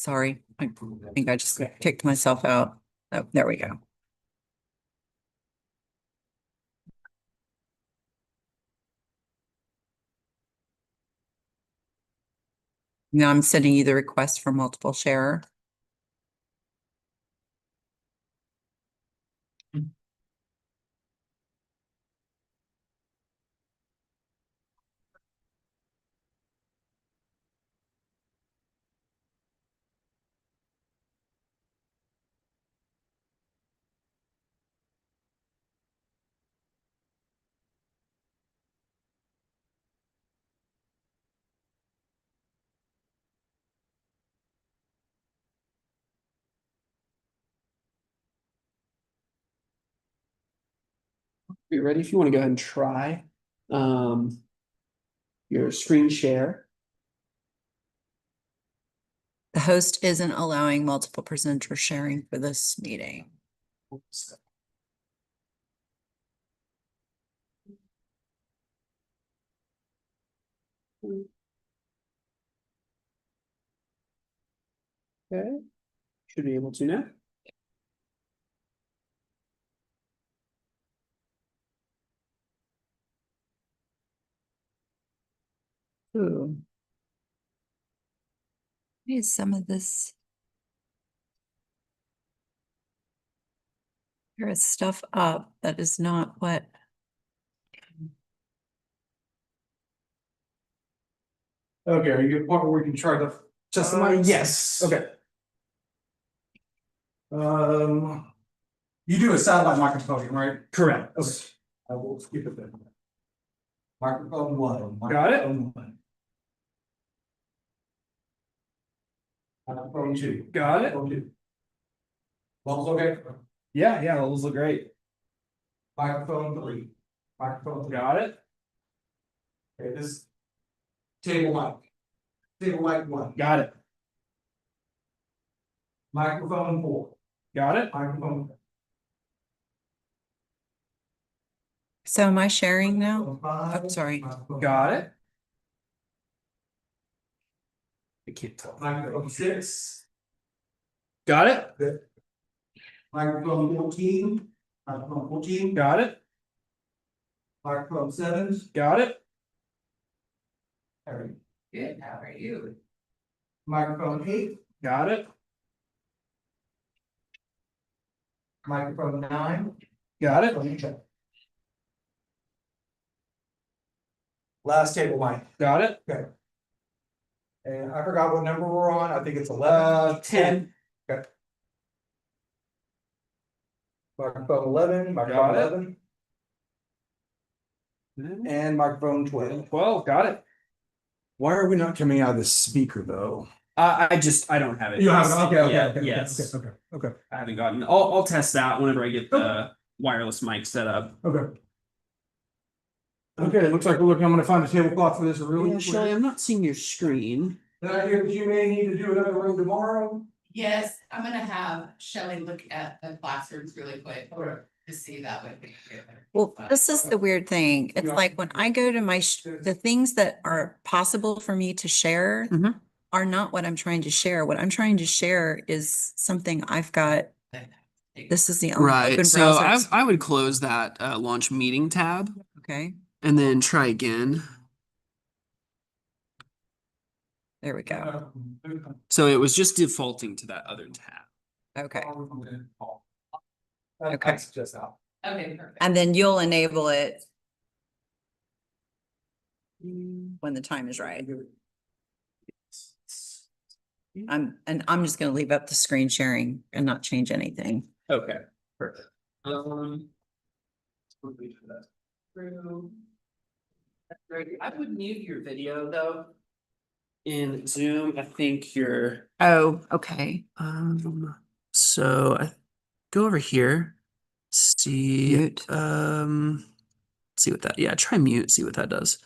Sorry, I think I just kicked myself out. Oh, there we go. Now I'm sending you the request for multiple share. You're ready. If you want to go ahead and try your screen share. The host isn't allowing multiple presenter sharing for this meeting. Okay, should be able to now. Ooh. Need some of this. There is stuff up that is not what. Okay, are you at a point where we can try to test the mics? Yes. Okay. You do a satellite microphone, right? Correct. Okay. I will skip it then. Microphone one. Got it. Microphone one. Microphone two. Got it. Microphone two. Levels okay? Yeah, those look great. Microphone three. Microphone three. Got it. Okay, this table mic. Table mic one. Got it. Microphone four. Got it. Microphone. So am I sharing now? Five. I'm sorry. Got it. I can't tell. Microphone six. Got it. Good. Microphone 14. Microphone 14. Got it. Microphone 7. Got it. Very Good. How are you? Microphone 8. Got it. Microphone 9. Got it. Let me check. Last table mic. Got it. Okay. And I forgot what number we're on. I think it's 11. 10. Okay. Microphone 11. Got Microphone it. 11. And microphone 12. 12. Got it. Why are we not coming out of the speaker though? I don't have it. You have it? Okay, Yeah, okay, yes. okay. I haven't gotten. I'll test that whenever I get the wireless mic set up. Okay. Okay, it looks like I'm gonna find a tablecloth for this really quick. Shelly, I'm not seeing your screen. Then I hear that you may need to do another room tomorrow. Yes, I'm gonna have Shelley look at the classrooms really quick Okay. to see that would be. Well, this is the weird thing. It's Yeah. like when I go to the things that are possible for me to share Mhm. are not what I'm trying to share. What I'm trying to share is something I've got. This is the only Right. open So browser. I would close that launch meeting tab Okay, and then try again. there we go. So it was just defaulting to that other tab. Okay. Okay. Okay. That's just out. Okay, perfect. And then you'll enable it when the time is right. I'm just gonna leave up the screen sharing and not change anything. Okay. Perfect. I would mute your video though. In Zoom, I think you're. Oh, okay. So I go over here. See. Mute. See what that. Yeah, try mute. See what that does.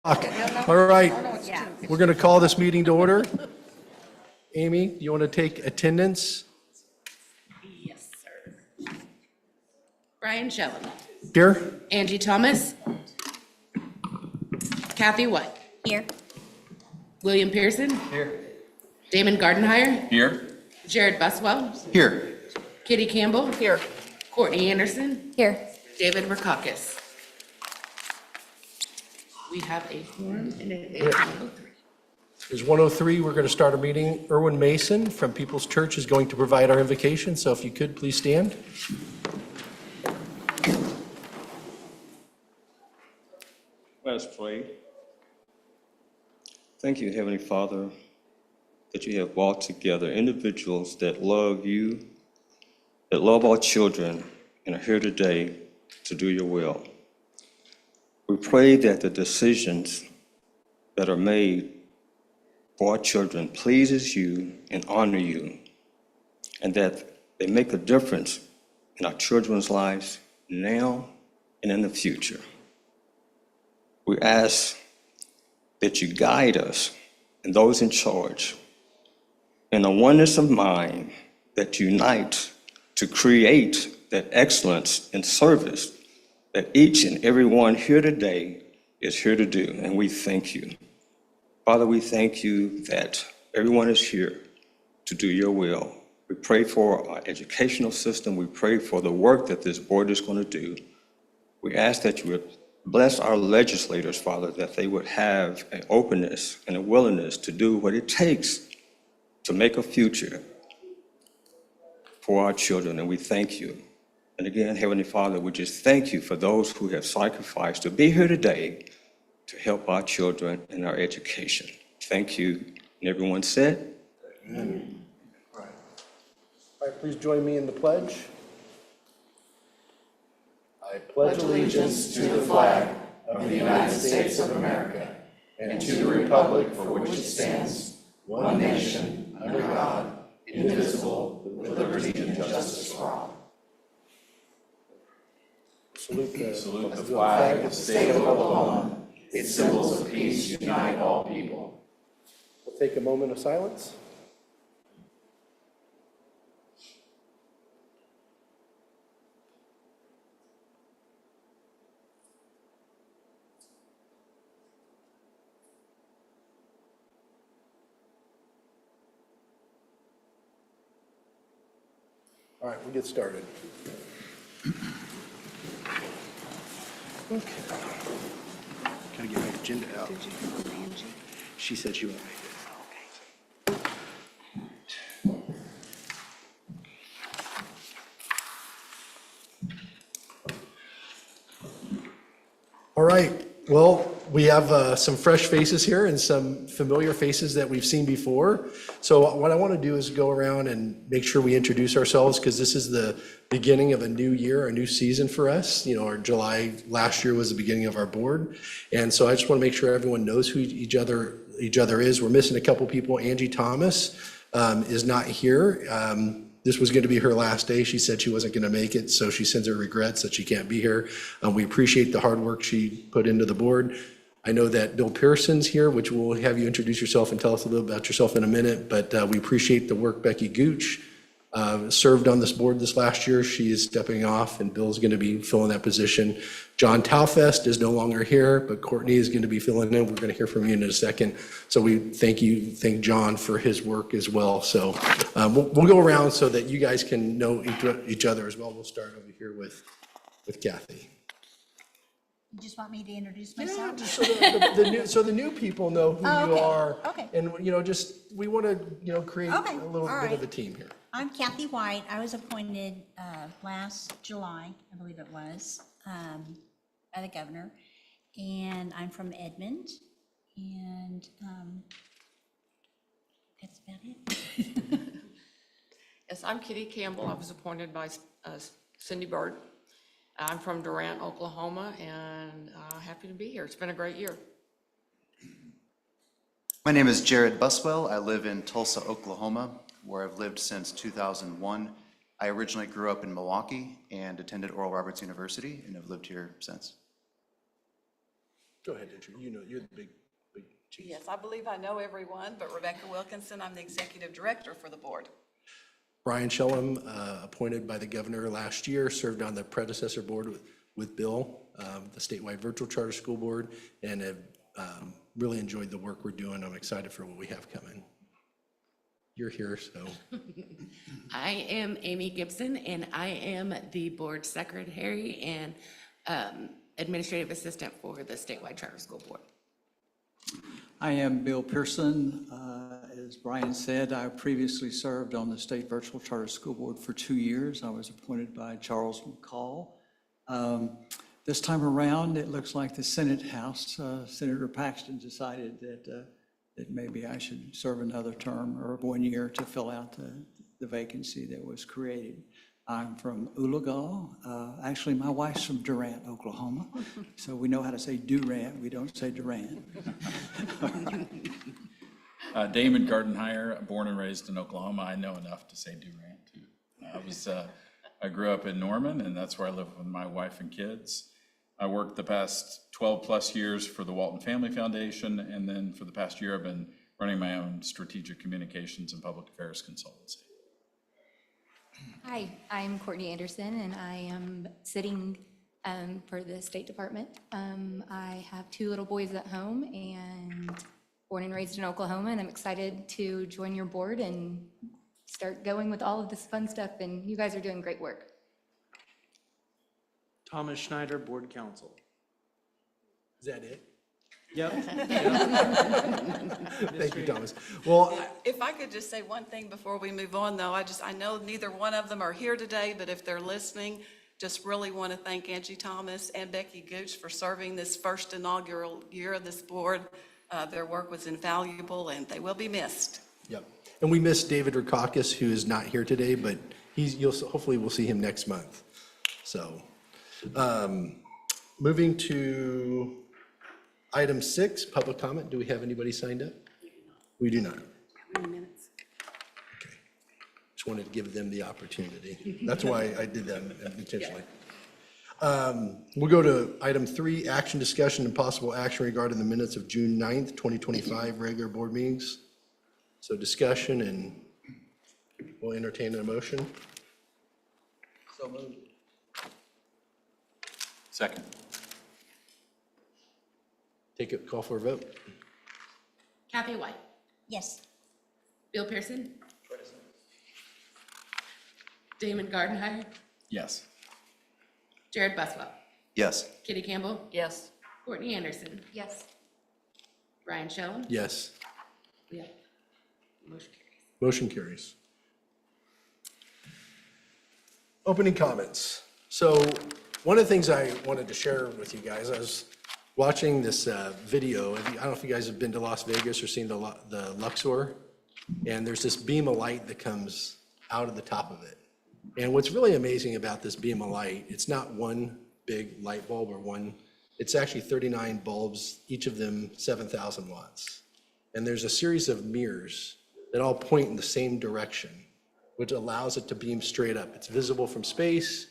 All right, we're going to call this meeting to order. Amy, you want to take attendance? Yes, sir. Brian Shelley, Here? Angie Thomas, Kathy White, Here. William Pearson. Here. Damon Gardenhire, Here. Jared Buswell, Here. Kitty Campbell. Here. Courtney Anderson, Here. David Rakakis. We have a quorum and it is 103. There's 103. We're going to start our meeting. Erwin Mason from People's Church is going to provide our invocation. So if you could, please stand. Let us pray. Thank you, Heavenly Father, that you have brought together individuals that love you, that love our children, and are here today to do your will. We pray that the decisions that are made for our children pleases you and honor you, and that they make a difference in our children's lives now and in the future. We ask that you guide us and those in charge in a oneness of mind that unite to create that excellence and service that each and every one here today is here to do, and we thank you. Father, we thank you that everyone is here to do your will. We pray for our educational system. We pray for the work that this board is going to do. We ask that you would bless our legislators, Father, that they would have an openness and a willingness to do what it takes to make a future for our children, and we thank you. And again, Heavenly Father, we just thank you for those who have sacrificed to be here today to help our children in our education. Thank you. And everyone said? Amen. All right, please join me in the pledge. I pledge allegiance to the flag of the United States of America and to the republic for which it stands, one nation, under God, indivisible, with liberty and justice for all. Salute the flag of the state of Oklahoma. Its symbols of peace unite all people. We'll take a moment of silence. All right, we'll get started. Okay. Gotta get my agenda out. Did you call Angie? She said she would make it. Okay. All right, well, we have some fresh faces here and some familiar faces that we've seen before. So what I want to do is go around and make sure we introduce ourselves, because this is the beginning of a new year, a new season for us. You know, our July last year was the beginning of our board. And so I just want to make sure everyone knows who each other is. We're missing a couple people. Angie Thomas is not here. This was going to be her last day. She said she wasn't going to make it, so she sends her regrets that she can't be here. We appreciate the hard work she put into the board. I know that Bill Pearson's here, which we'll have you introduce yourself and tell us a little about yourself in a minute, but we appreciate the work. Becky Gooch served on this board this last year. She is stepping off, and Bill's going to be filling that position. John Taufest is no longer here, but Courtney is going to be filling in. We're going to hear from you in a second. So we thank John for his work as well. So we'll go around so that you guys can know each other as well. We'll start over here with Kathy. You just want me to introduce myself? Yeah, just so the new people know who you are. Okay. And, we want to, create Okay, a little all bit right. of a team here. I'm Kathy White. I was appointed last July, I believe it was, by the governor. And I'm from Edmond. And that's about it. Yes, I'm Kitty Campbell. I was appointed by Cindy Bird. I'm from Durant, Oklahoma, and happy to be here. It's been a great year. My name is Jared Buswell. I live in Tulsa, Oklahoma, where I've lived since 2001. I originally grew up in Milwaukee and attended Oral Roberts University, and have lived here since. Go ahead, Andrew. You know, you're the big chief. Yes, I believe I know everyone, but Rebecca Wilkinson, I'm the executive director for the board. Brian Shellham, appointed by the governor last year, served on the predecessor board with Bill, the statewide virtual charter school board, and have really enjoyed the work we're doing. I'm excited for what we have coming. You're here, so. I am Amy Gibson, and I am the board secretary and administrative assistant for the statewide charter school board. I am Bill Pearson. As Brian said, I previously served on the State Virtual Charter School Board for 2 years. I was appointed by Charles McCall. This time around, it looks like the Senate House, Senator Paxton decided that maybe I should serve another term or 1 year to fill out the vacancy that was created. I'm from Oologah. Actually, my wife's from Durant, Oklahoma. So we know how to say Durant, we don't say Durant. Damon Gardenhire, born and raised in Oklahoma. I know enough to say Durant too. I grew up in Norman, and that's where I live with my wife and kids. I worked the past 12 plus years for the Walton Family Foundation, and then for the past year, I've been running my own strategic communications and public affairs consultancy. Hi, I'm Courtney Anderson, and I am sitting for the State Department. I have 2 little boys at home and born and raised in Oklahoma, and I'm excited to join your board and start going with all of this fun stuff, and you guys are doing great work. Thomas Schneider, Board Counsel. Is that it? Yep. Thank you, Thomas. Well, If I could just say one thing before we move on, though, I know neither one of them are here today, but if they're listening, just really want to thank Angie Thomas and Becky Gooch for serving this first inaugural year of this board. Their work was invaluable, and they will be missed. yep. And we miss David Rukakis, who is not here today, but hopefully we'll see him next month. So, moving to item 6, public comment. Do we have anybody signed up? We do not. Okay. Just wanted to give them the opportunity. That's why I did that intentionally. We'll go to item 3, action, discussion, and possible action regarding the minutes of June 9th, 2025, regular board meetings. So discussion, and we'll entertain a motion. So moved. Second. Take a call for a vote. Kathy White, Yes. Bill Pearson. Damon Gardenhire, Yes. Jared Buswell, Yes. Kitty Campbell, Yes. Courtney Anderson, Yes. Brian Shellham. Yes. Yeah. Motion carries. Motion carries. Opening comments. So one of the things I wanted to share with you guys, I was watching this video. I don't know if you guys have been to Las Vegas or seen the Luxor, and there's this beam of light that comes out of the top of it. And what's really amazing about this beam of light, it's not one big light bulb or one, it's actually 39 bulbs, each of them 7,000 watts. And there's a series of mirrors that all point in the same direction, which allows it to beam straight up. It's visible from space.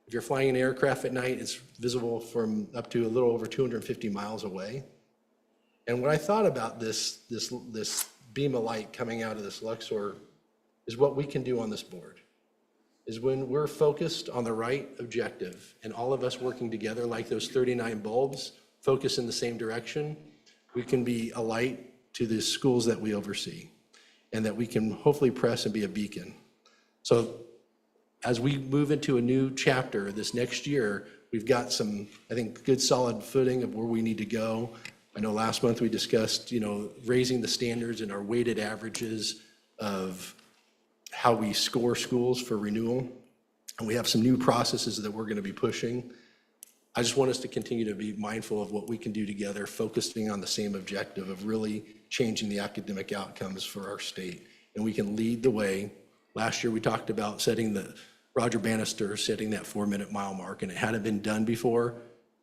If you're flying an aircraft at night, it's visible from up to a little over 250 miles away. And what I thought about this beam of light coming out of this Luxor is what we can do on this board. Is when we're focused on the right objective and all of us working together like those 39 bulbs, focus in the same direction, we can be a light to the schools that we oversee, and that we can hopefully press and be a beacon. So as we move into a new chapter this next year, we've got some, I think, good solid footing of where we need to go. I know last month we discussed, raising the standards and our weighted averages of how we score schools for renewal. And we have some new processes that we're going to be pushing. I just want us to continue to be mindful of what we can do together, focusing on the same objective of really changing the academic outcomes for our state. And we can lead the way. Last year, we talked about Roger Bannister setting that 4-minute mile mark, and it hadn't been done before.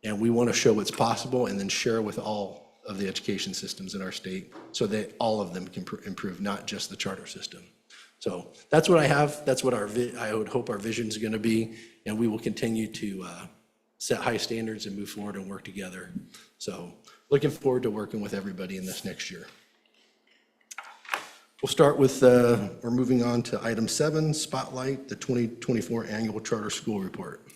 And we want to show what's possible and then share with all of the education systems in our state so that all of them can improve, not just the charter system. So that's what I have. That's what I would hope our vision is going to be. And we will continue to set high standards and move forward and work together. So looking forward to working with everybody in this next year. We'll start with, we're moving on to item 7, Spotlight, the 2024 Annual Charter School Report.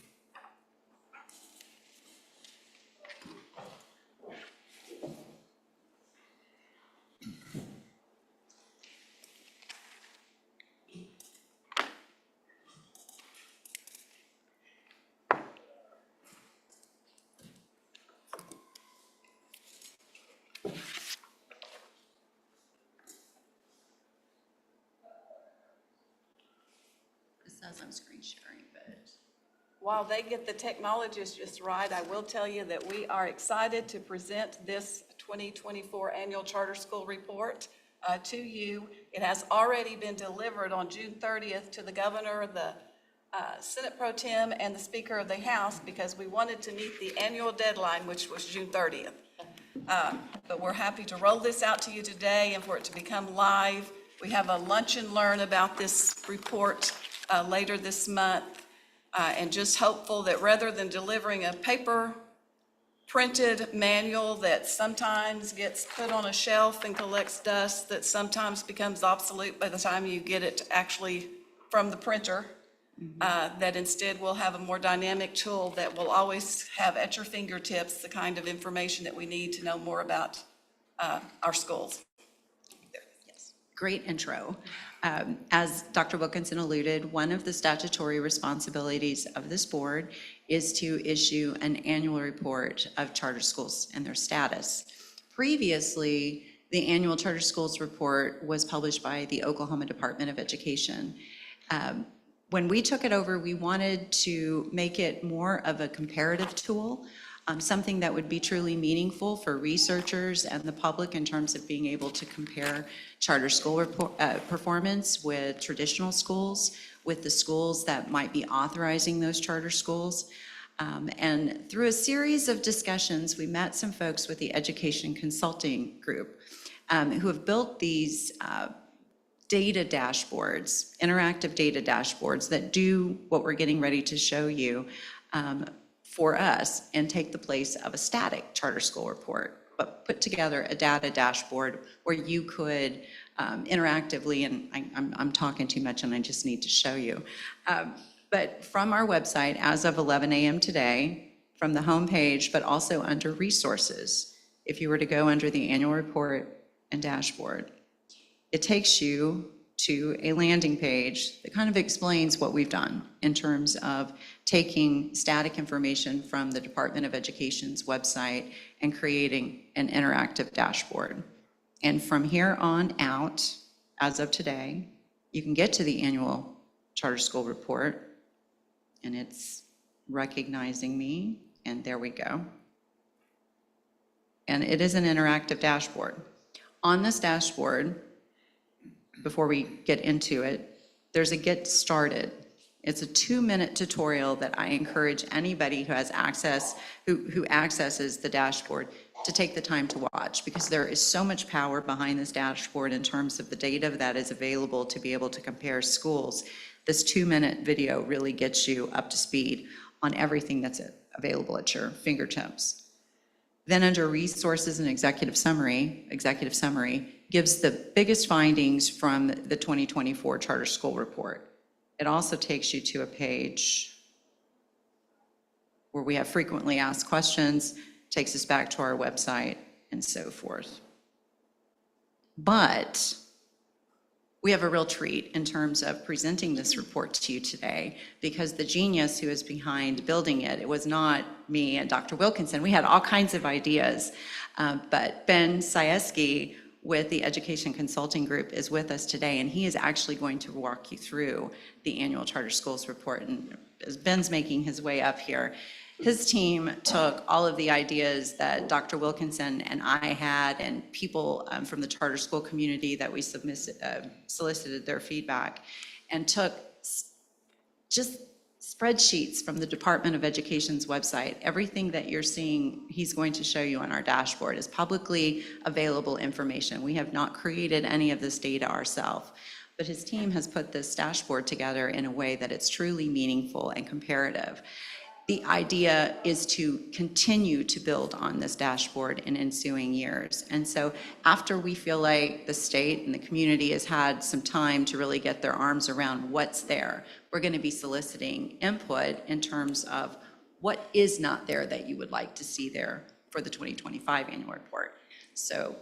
It says I'm screen sharing, but. While they get the technologists just right, I will tell you that we are excited to present this 2024 Annual Charter School Report to you. It has already been delivered on June 30th to the governor, the Senate Pro Tem, and the Speaker of the House, because we wanted to meet the annual deadline, which was June 30th. But we're happy to roll this out to you today and for it to become live. We have a lunch and learn about this report later this month. And just hopeful that rather than delivering a paper printed manual that sometimes gets put on a shelf and collects dust, that sometimes becomes obsolete by the time you get it actually from the printer, that instead we'll have a more dynamic tool that will always have at your fingertips the kind of information that we need to know more about our schools. Great intro. As Dr. Wilkinson alluded, one of the statutory responsibilities of this board is to issue an annual report of charter schools and their status. Previously, the annual charter schools report was published by the Oklahoma Department of Education. When we took it over, we wanted to make it more of a comparative tool, something that would be truly meaningful for researchers and the public in terms of being able to compare charter school performance with traditional schools, with the schools that might be authorizing those charter schools. And through a series of discussions, we met some folks with the Education Consulting Group who have built these data dashboards, interactive data dashboards that do what we're getting ready to show you for us and take the place of a static charter school report, but put together a data dashboard where you could interactively, and I'm talking too much and I just need to show you. But from our website, as of 11 a.m. today, from the homepage, but also under resources, if you were to go under the annual report and dashboard, it takes you to a landing page that kind of explains what we've done in terms of taking static information from the Department of Education's website and creating an interactive dashboard. And from here on out, as of today, you can get to the annual charter school report, and it's recognizing me, and there we go. And it is an interactive dashboard. On this dashboard, before we get into it, there's a Get Started. It's a 2-minute tutorial that I encourage anybody who has access, who accesses the dashboard, to take the time to watch, because there is so much power behind this dashboard in terms of the data that is available to be able to compare schools. This 2-minute video really gets you up to speed on everything that's available at your fingertips. Then under Resources and Executive Summary gives the biggest findings from the 2024 Charter School Report. It also takes you to a page where we have frequently asked questions, takes us back to our website, and so forth. But we have a real treat in terms of presenting this report to you today, because the genius who is behind building it, it was not me and Dr. Wilkinson. We had all kinds of ideas, but Ben Sieski with the Education Consulting Group is with us today, and he is actually going to walk you through the annual charter schools report. And as Ben's making his way up here, his team took all of the ideas that Dr. Wilkinson and I had, and people from the charter school community that we solicited their feedback, and took just spreadsheets from the Department of Education's website. Everything that you're seeing, he's going to show you on our dashboard, is publicly available information. We have not created any of this data ourselves, but his team has put this dashboard together in a way that it's truly meaningful and comparative. The idea is to continue to build on this dashboard in ensuing years. And so after we feel like the state and the community has had some time to really get their arms around what's there, we're going to be soliciting input in terms of what is not there that you would like to see there for the 2025 annual report. So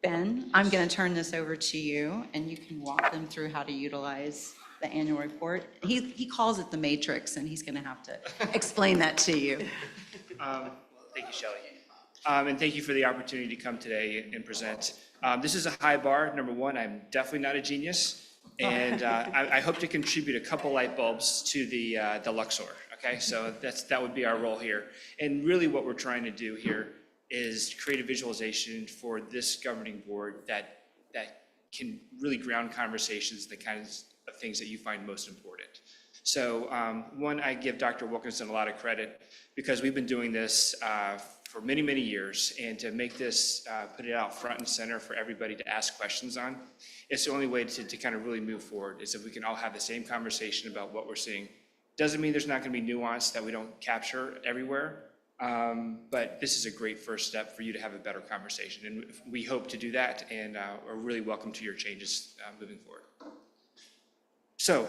Ben, I'm going to turn this over to you, and you can walk them through how to utilize the annual report. He calls it the matrix, and he's going to have to explain that to you. Thank you, Shelley. And thank you for the opportunity to come today and present. This is a high bar. Number one, I'm definitely not a genius. And I hope to contribute a couple light bulbs to the Luxor. Okay, so that would be our role here. And really what we're trying to do here is create a visualization for this governing board that can really ground conversations, the kinds of things that you find most important. So one, I give Dr. Wilkinson a lot of credit because we've been doing this for many, many years, and to make this, put it out front and center for everybody to ask questions on, it's the only way to kind of really move forward, is if we can all have the same conversation about what we're seeing. Doesn't mean there's not going to be nuance that we don't capture everywhere, but this is a great first step for you to have a better conversation, and we hope to do that, and are really welcome to your changes moving forward. So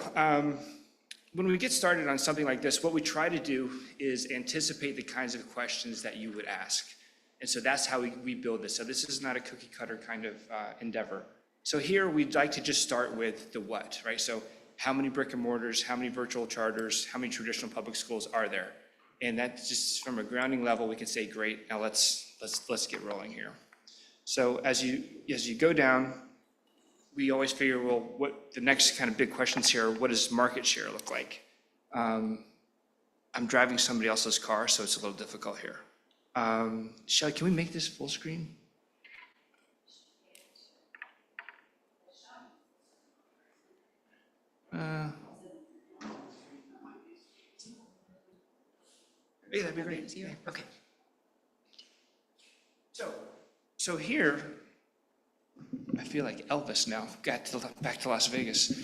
when we get started on something like this, what we try to do is anticipate the kinds of questions that you would ask. And so that's how we build this. So this is not a cookie cutter kind of endeavor. So here we'd like to just start with the what, right? So how many brick and mortars, how many virtual charters, how many traditional public schools are there? And that's just from a grounding level, we can say, great, now let's get rolling here. So as you go down, we always figure, well, what the next kind of big questions here, what does market share look like? I'm driving somebody else's car, so it's a little difficult here. Shelley, can we make this full screen? Yeah, that'd be great. Okay. So here, I feel like Elvis now, back to Las Vegas.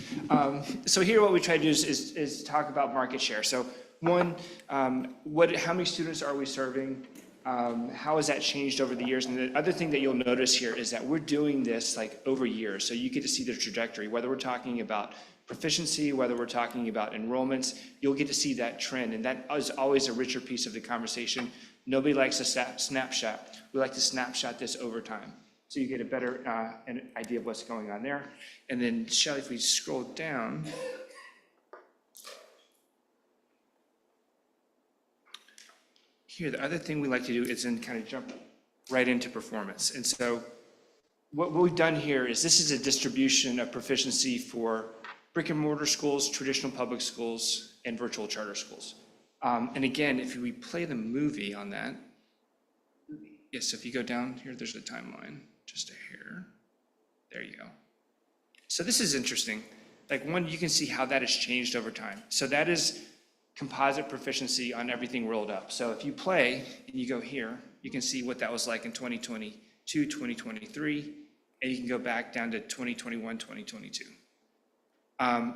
So here what we try to do is talk about market share. So one, how many students are we serving? How has that changed over the years? And the other thing that you'll notice here is that we're doing this like over years. So you get to see the trajectory, whether we're talking about proficiency, whether we're talking about enrollments, you'll get to see that trend. And that is always a richer piece of the conversation. Nobody likes a snapshot. We like to snapshot this over time. So you get a better idea of what's going on there. And then, Shelley, if we scroll down, here, the other thing we like to do is then kind of jump right into performance. And so what we've done here is this is a distribution of proficiency for brick and mortar schools, traditional public schools, and virtual charter schools. And again, if we play the movie on that, yes, if you go down here, there's a timeline. Just a hair. There you go. So this is interesting. Like one, you can see how that has changed over time. So that is composite proficiency on everything rolled up. So if you play and you go here, you can see what that was like in 2022, 2023, and you can go back down to 2021, 2022.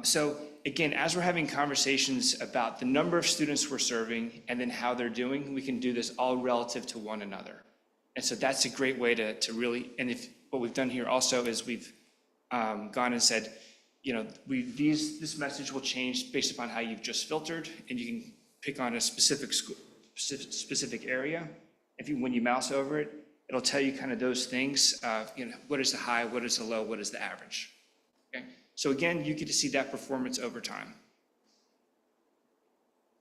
So again, as we're having conversations about the number of students we're serving and then how they're doing, we can do this all relative to one another. And so that's a great way to really, and what we've done here also is we've gone and said, you know, this message will change based upon how you've just filtered, and you can pick on a specific area. When you mouse over it, it'll tell you kind of those things, you know, what is the high, what is the low, what is the average. Okay, so again, you get to see that performance over time.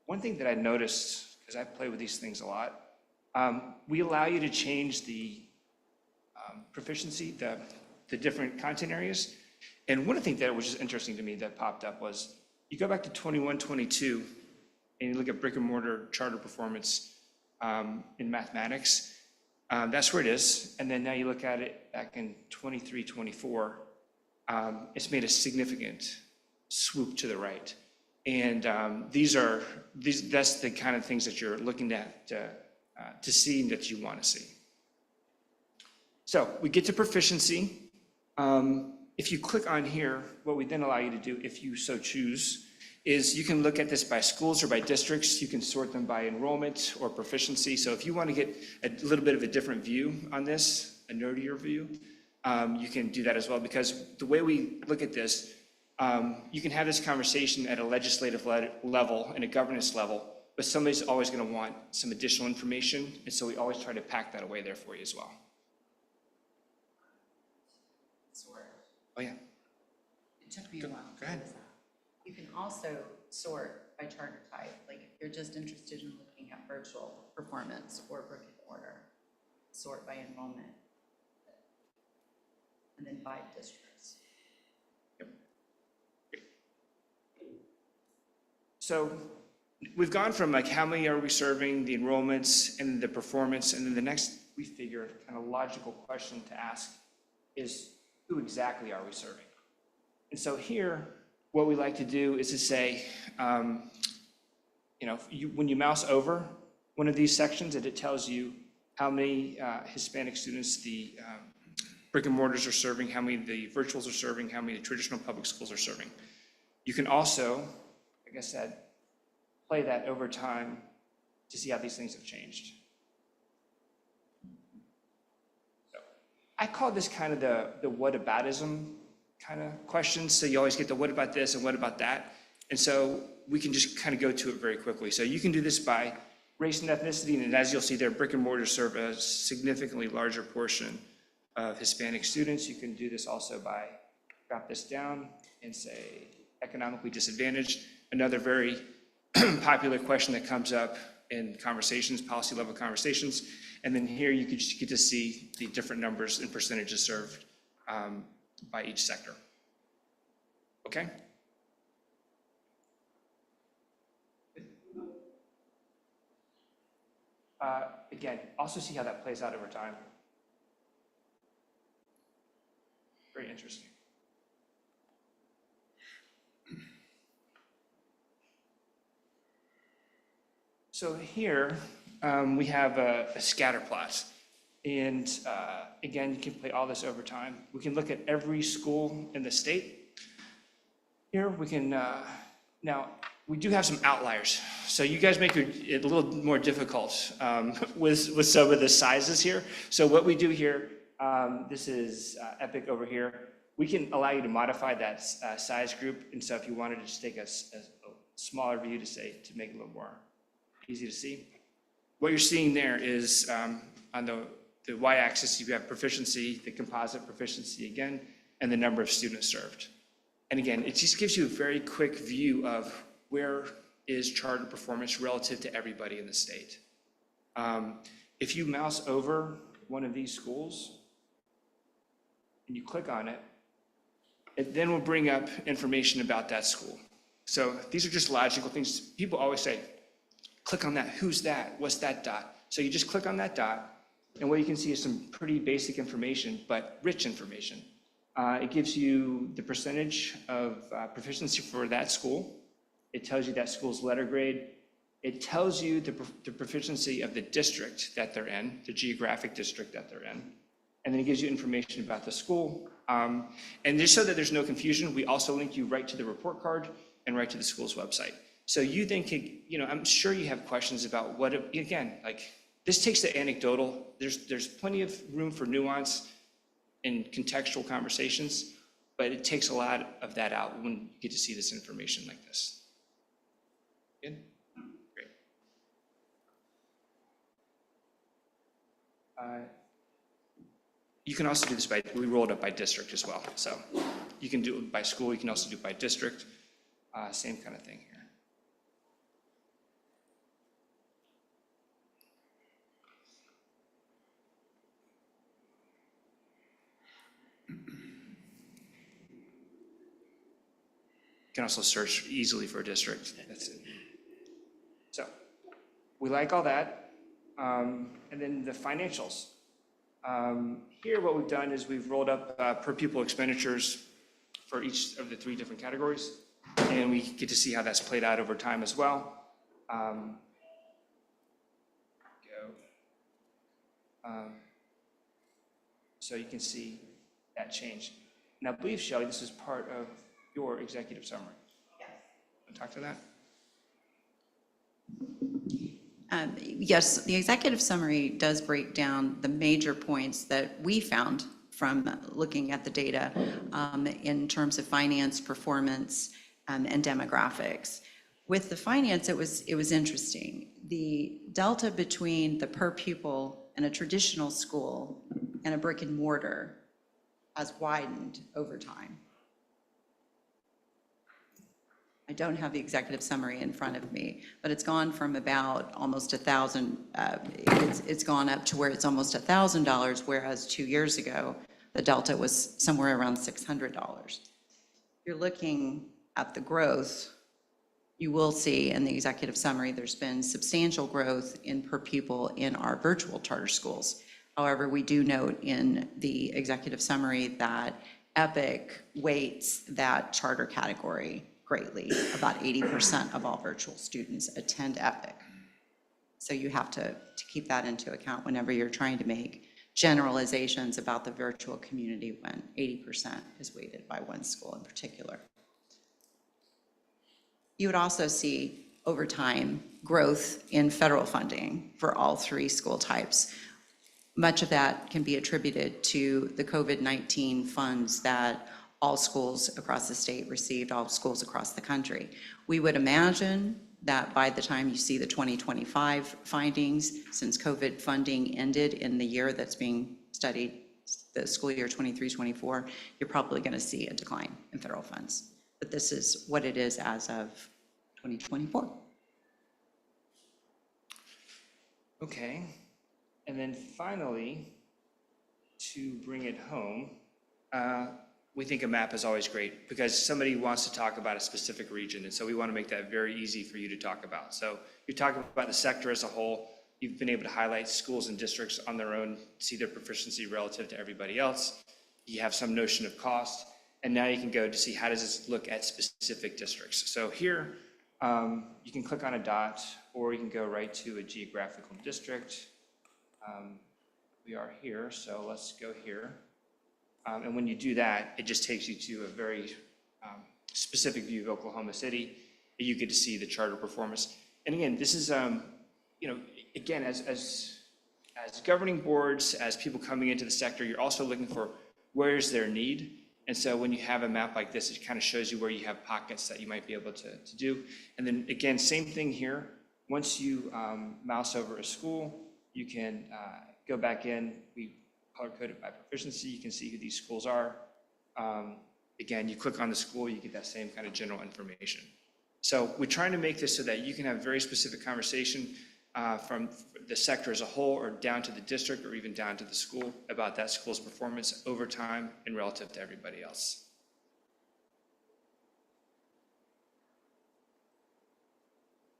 One thing that I noticed, because I play with these things a lot, we allow you to change the proficiency, the different content areas. And one of the things that was just interesting to me that popped up was, you go back to 21, 22, and you look at brick and mortar charter performance in mathematics, that's where it is. And then now you look at it back in 23, 24, it's made a significant swoop to the right. And that's the kind of things that you're looking at to see that you want to see. So we get to proficiency. If you click on here, what we then allow you to do, if you so choose, is you can look at this by schools or by districts. You can sort them by enrollment or proficiency. So if you want to get a little bit of a different view on this, a nerdier view, you can do that as well, because the way we look at this, you can have this conversation at a legislative level and a governance level, but somebody's always going to want some additional information, and so we always try to pack that away there for you as well. Oh, yeah. It took me a while. Go ahead. You can also sort by charter type, like if you're just interested in looking at virtual performance or brick and mortar, sort by enrollment, and then by districts. So we've gone from like how many are we serving, the enrollments, and the performance, and then the next, we figure, kind of logical question to ask is who exactly are we serving? And so here, what we like to do is to say, when you mouse over one of these sections, and it tells you how many Hispanic students the brick and mortars are serving, how many the virtuals are serving, how many the traditional public schools are serving. You can also, like I said, play that over time to see how these things have changed. So, I call this kind of the whataboutism kind of questions. So you always get the what about this and what about that. And so we can just kind of go to it very quickly. So you can do this by race and ethnicity, and as you'll see there, brick and mortar serve a significantly larger portion of Hispanic students. You can do this also by drop this down and say economically disadvantaged. Another very popular question that comes up in conversations, policy level conversations. And then here you can just get to see the different numbers and percentages served by each sector. Okay? Again, also see how that plays out over time. Very interesting. So here we have a scatter plot. And again, you can play all this over time. We can look at every school in the state. Here we can, now we do have some outliers. So you guys make it a little more difficult with some of the sizes here. So what we do here, this is Epic over here. We can allow you to modify that size group. And so if you wanted to just take a smaller view to make it a little more easy to see. What you're seeing there is on the y-axis, you have proficiency, the composite proficiency again, and the number of students served. And again, it just gives you a very quick view of where is charter performance relative to everybody in the state. If you mouse over one of these schools and you click on it, it then will bring up information about that school. So these are just logical things. People always say, click on that, who's that, what's that dot? So you just click on that dot, and what you can see is some pretty basic information, but rich information. It gives you the percentage of proficiency for that school. It tells you that school's letter grade. It tells you the proficiency of the district that they're in, the geographic district that they're in. And then it gives you information about the school. And just so that there's no confusion, we also link you right to the report card and right to the school's website. So you then can, I'm sure you have questions about again, like this takes the anecdotal. There's plenty of room for nuance in contextual conversations, but it takes a lot of that out when you get to see this information like this. Good? Great. You can also do this we rolled up by district as well. So you can do it by school, you can also do it by district, same kind of thing here. You can also search easily for a district. That's it. So we like all that. And then the financials. Here what we've done is we've rolled up per pupil expenditures for each of the 3 different categories. And we get to see how that's played out over time as well. So you can see that change. Now, I believe, Shelley, this is part of your executive summary. Yes. talk to that? Yes, the executive summary does break down the major points that we found from looking at the data in terms of finance, performance, and demographics. With the finance, it was interesting. The delta between the per pupil in a traditional school and a brick and mortar has widened over time. I don't have the executive summary in front of me, but it's gone from about almost 1,000, it's gone up to where it's almost $1,000, whereas 2 years ago, the delta was somewhere around $600. You're looking at the growth, you will see in the executive summary, there's been substantial growth in per pupil in our virtual charter schools. However, we do note in the executive summary that EPIC weights that charter category greatly. About 80% of all virtual students attend EPIC. So you have to keep that into account whenever you're trying to make generalizations about the virtual community when 80% is weighted by one school in particular. You would also see over time growth in federal funding for all three school types. Much of that can be attributed to the COVID-19 funds that all schools across the state received, all schools across the country. We would imagine that by the time you see the 2025 findings, since COVID funding ended in the year that's being studied, the school year 23-24, you're probably going to see a decline in federal funds. But this is what it is as of 2024. Okay, and then finally, to bring it home, we think a map is always great because somebody wants to talk about a specific region, and so we want to make that very easy for you to talk about. So you're talking about the sector as a whole. You've been able to highlight schools and districts on their own, see their proficiency relative to everybody else. You have some notion of cost, and now you can go to see how does this look at specific districts. So here, you can click on a dot, or you can go right to a geographical district. We are here, so let's go here. And when you do that, it just takes you to a very specific view of Oklahoma City. You get to see the charter performance. And again, this is, again, as governing boards, as people coming into the sector, you're also looking for where is their need. And so when you have a map like this, it kind of shows you where you have pockets that you might be able to do. And then again, same thing here. Once you mouse over a school, you can go back in. We color coded by proficiency. You can see who these schools are. Again, you click on the school, you get that same kind of general information. So we're trying to make this so that you can have very specific conversation from the sector as a whole or down to the district or even down to the school about that school's performance over time and relative to everybody else.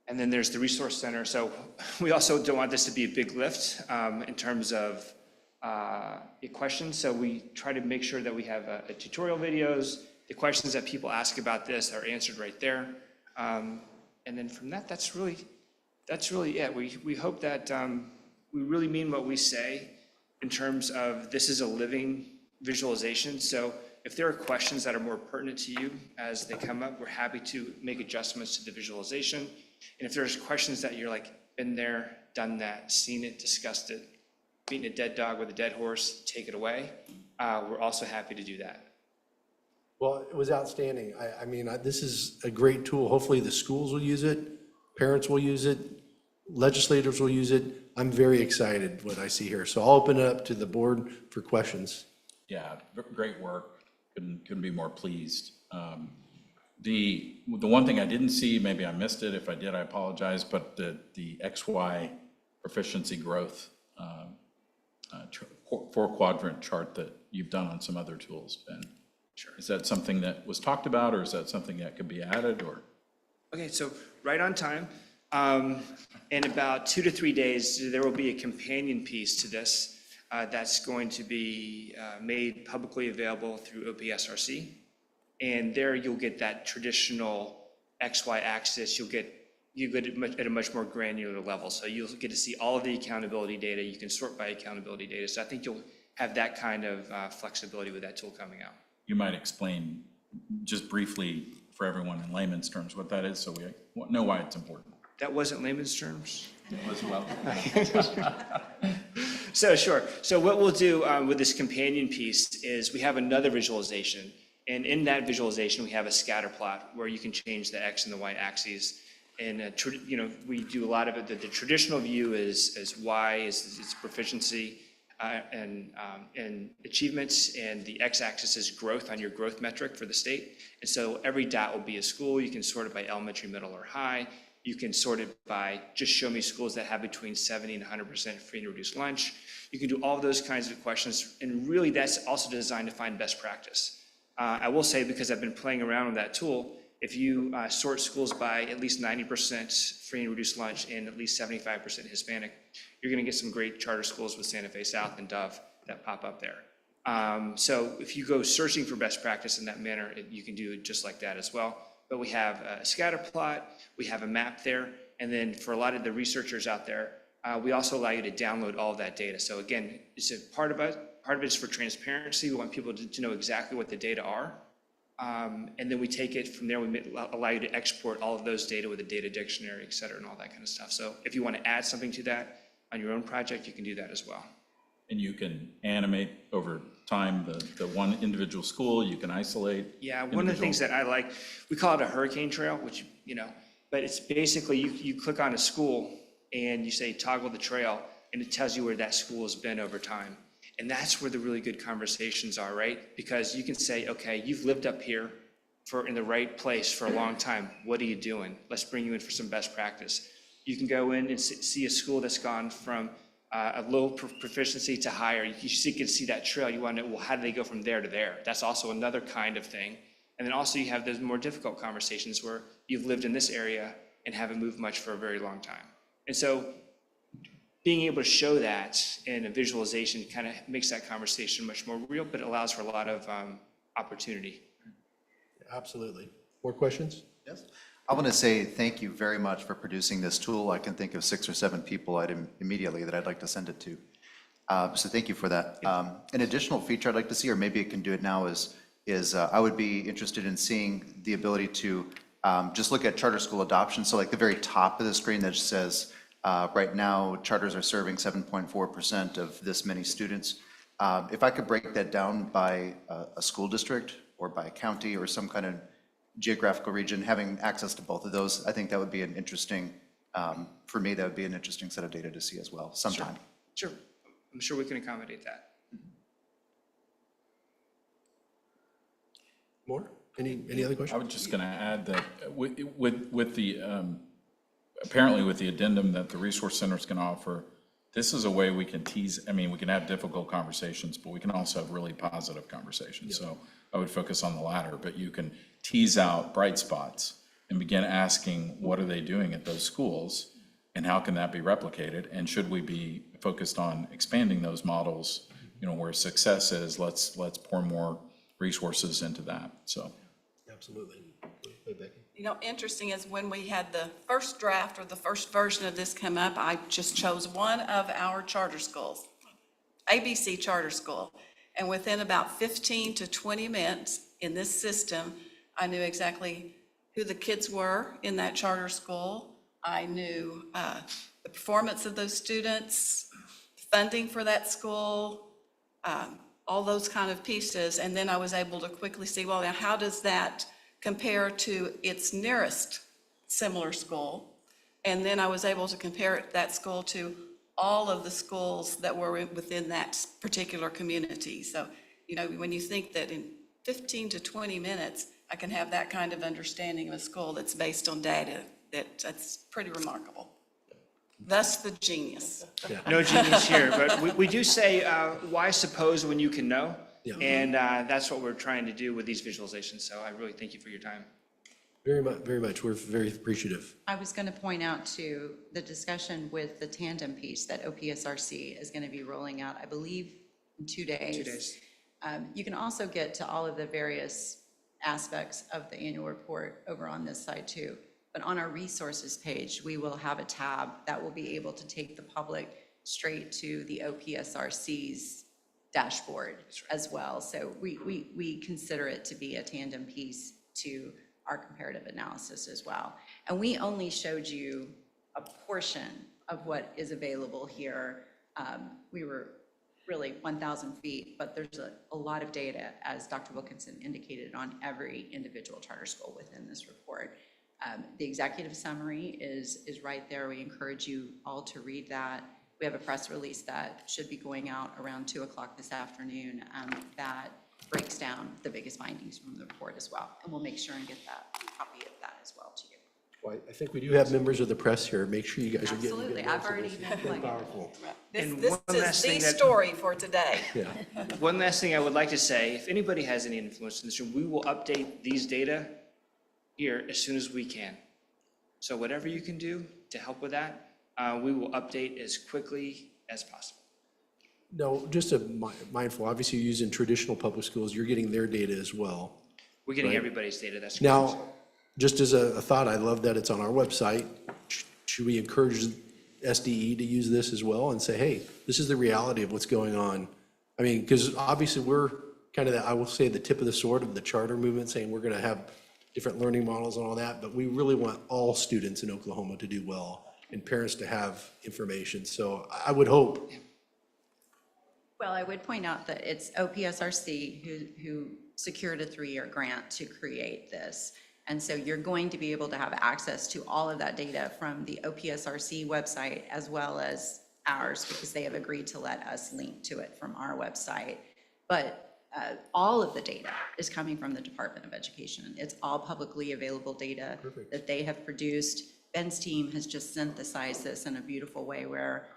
And then there's the resource center. So we also don't want this to be a big lift in terms of questions. So we try to make sure that we have tutorial videos. The questions that people ask about this are answered right there. And then from that, that's really it. We hope that we really mean what we say in terms of this is a living visualization. So if there are questions that are more pertinent to you as they come up, we're happy to make adjustments to the visualization. And if there's questions that you're like, been there, done that, seen it, discussed it, beating a dead dog with a dead horse, take it away, we're also happy to do that. Well, it was outstanding. I mean, this is a great tool. Hopefully the schools will use it, parents will use it, legislators will use it. I'm very excited what I see here. So I'll open it up to the board for questions. Yeah, great work. Couldn't be more pleased. The one thing I didn't see, maybe I missed it. If I did, I apologize, but the XY proficiency growth 4-quadrant chart that you've done on some other tools, Ben. Sure. Is that something that was talked about, or is that something that could be added, or? Okay, so right on time. In about 2 to 3 days, there will be a companion piece to this that's going to be made publicly available through OKSCSB. And there you'll get that traditional XY axis. You get it at a much more granular level. So you'll get to see all of the accountability data. You can sort by accountability data. So I think you'll have that kind of flexibility with that tool coming out. You might explain just briefly for everyone in layman's terms what that is, so we know why it's important. That wasn't layman's terms? It was well. So sure. So what we'll do with this companion piece is we have another visualization. And in that visualization, we have a scatter plot where you can change the X and the Y axes. And, we do a lot of it. The traditional view is Y is its proficiency and achievements, and the X axis is growth on your growth metric for the state. And so every dot will be a school. You can sort it by elementary, middle, or high. You can sort it by just show me schools that have between 70 and 100% free and reduced lunch. You can do all those kinds of questions, and really that's also designed to find best practice. I will say, because I've been playing around with that tool, if you sort schools by at least 90% free and reduced lunch and at least 75% Hispanic, you're gonna get some great charter schools with Santa Fe South and Dove that pop up there. So if you go searching for best practice in that manner, you can do it just like that as well. But we have a scatter plot, we have a map there, and then for a lot of the researchers out there, we also allow you to download all of that data. So again, it's a part of it is for transparency. We want people to know exactly what the data are. And then we take it from there, we allow you to export all of those data with a data dictionary, et cetera, and all that kind of stuff. So if you want to add something to that on your own project, you can do that as well. And you can animate over time the one individual school, you can isolate. Yeah, one of the things that I like, we call it a hurricane trail, which, but it's basically you click on a school and you say toggle the trail, and it tells you where that school has been over time. And that's where the really good conversations are, right? Because you can say, okay, you've lived up here in the right place for a long time. What are you doing? Let's bring you in for some best practice. You can go in and see a school that's gone from a low proficiency to higher. You can see that trail. You want to know, well, how do they go from there to there? That's also another kind of thing. And then also you have those more difficult conversations where you've lived in this area and haven't moved much for a very long time. And so being able to show that in a visualization kind of makes that conversation much more real, but it allows for a lot of opportunity. Absolutely. More questions? Yes. I want to say thank you very much for producing this tool. I can think of 6 or 7 people immediately that I'd like to send it to. So thank you for that. An additional feature I'd like to see, or maybe it can do it now, is I would be interested in seeing the ability to just look at charter school adoption. So like the very top of the screen that says, right now, charters are serving 7.4% of this many students. If I could break that down by a school district or by county or some kind of geographical region, having access to both of those, I think that would be an interesting, for me, that would be an interesting set of data to see as well sometime. Sure. I'm sure we can accommodate that. More? Any other questions? I was just going to add that with the, apparently with the addendum that the resource center is going to offer, this is a way we can we can have difficult conversations, but we can also have really positive conversations. Yeah. So I would focus on the latter, but you can tease out bright spots and begin asking, what are they doing at those schools? And how can that be replicated? And should we be focused on expanding those models, where success is, let's pour more resources into that, so. Absolutely. Hey, Becky. Interesting is when we had the first draft or the first version of this come up, I just chose one of our charter schools, ABC Charter School. And within about 15 to 20 minutes in this system, I knew exactly who the kids were in that charter school. I knew the performance of those students, funding for that school, all those kind of pieces. And then I was able to quickly see, well, now how does that compare to its nearest similar school? And then I was able to compare that school to all of the schools that were within that particular community. So, when you think that in 15 to 20 minutes, I can have that kind of understanding of a school that's based on data, that's pretty remarkable. Thus the genius. Yeah. No genius here, but we do say, why suppose when you can know? Yeah. And that's what we're trying to do with these visualizations. So I really thank you for your time. Very much, very much. We're very appreciative. I was going to point out to the discussion with the tandem piece that OKSCSB is going to be rolling out, I believe, in 2 days. 2 days. You can also get to all of the various aspects of the annual report over on this side too. But on our resources page, we will have a tab that will be able to take the public straight to the OKSRC's dashboard as well. So we consider it to be a tandem piece to our comparative analysis as well. And we only showed you a portion of what is available here. We were really 1,000 feet, but there's a lot of data, as Dr. Wilkinson indicated, on every individual charter school within this report. The executive summary is right there. We encourage you all to read that. We have a press release that should be going out around 2 o'clock this afternoon that breaks down the biggest findings from the report as well. And we'll make sure and get that copy of that as well to you. Well, I think we do have members of the press here. Make sure you guys are getting. Absolutely, I've already been plugging. Powerful. And This one is last the thing that- story for today. Yeah. One last thing I would like to say, if anybody has any influence in this room, we will update these data here as soon as we can. So whatever you can do to help with that, we will update as quickly as possible. No, just mindful, obviously you're using traditional public schools, you're getting their data as well. We're getting Right. everybody's data, that's correct. Now, just as a thought, I love that it's on our website. Should we encourage SDE to use this as well and say, hey, this is the reality of what's going on? I mean, because obviously we're kind of, I will say, the tip of the sword of the charter movement, saying we're going to have different learning models and all that, but we really want all students in Oklahoma to do well and parents to have information. So I would hope. Well, I would point out that it's OPSRC who secured a 3-year grant to create this. And so you're going to be able to have access to all of that data from the OPSRC website as well as ours, because they have agreed to let us link to it from our website. But all of the data is coming from the Department of Education. It's all publicly available data that they have produced. Ben's team has just synthesized this in a beautiful way where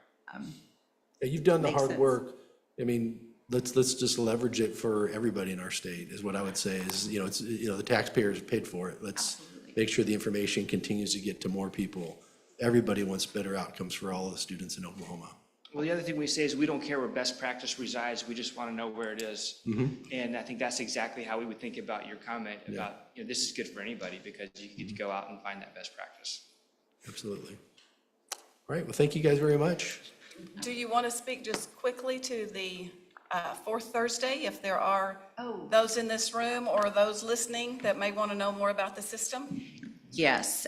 Yeah, you've done the makes hard sense. work. I mean, let's just leverage it for everybody in our state is what I would say is, it's, the taxpayers paid for it. Let's make sure the information continues to get to more people. Everybody wants better outcomes for all of the students in Oklahoma. Well, the other thing we say is we don't care where best practice resides, we just want to know where it is. And I think that's exactly how we would think about your comment about, this is good for anybody because you get to go out and find that best practice. Absolutely. All right, well, thank you guys very much. Do you want to speak just quickly to the fourth Thursday, if there are those in this room or those listening that may want to know more about the system? Yes,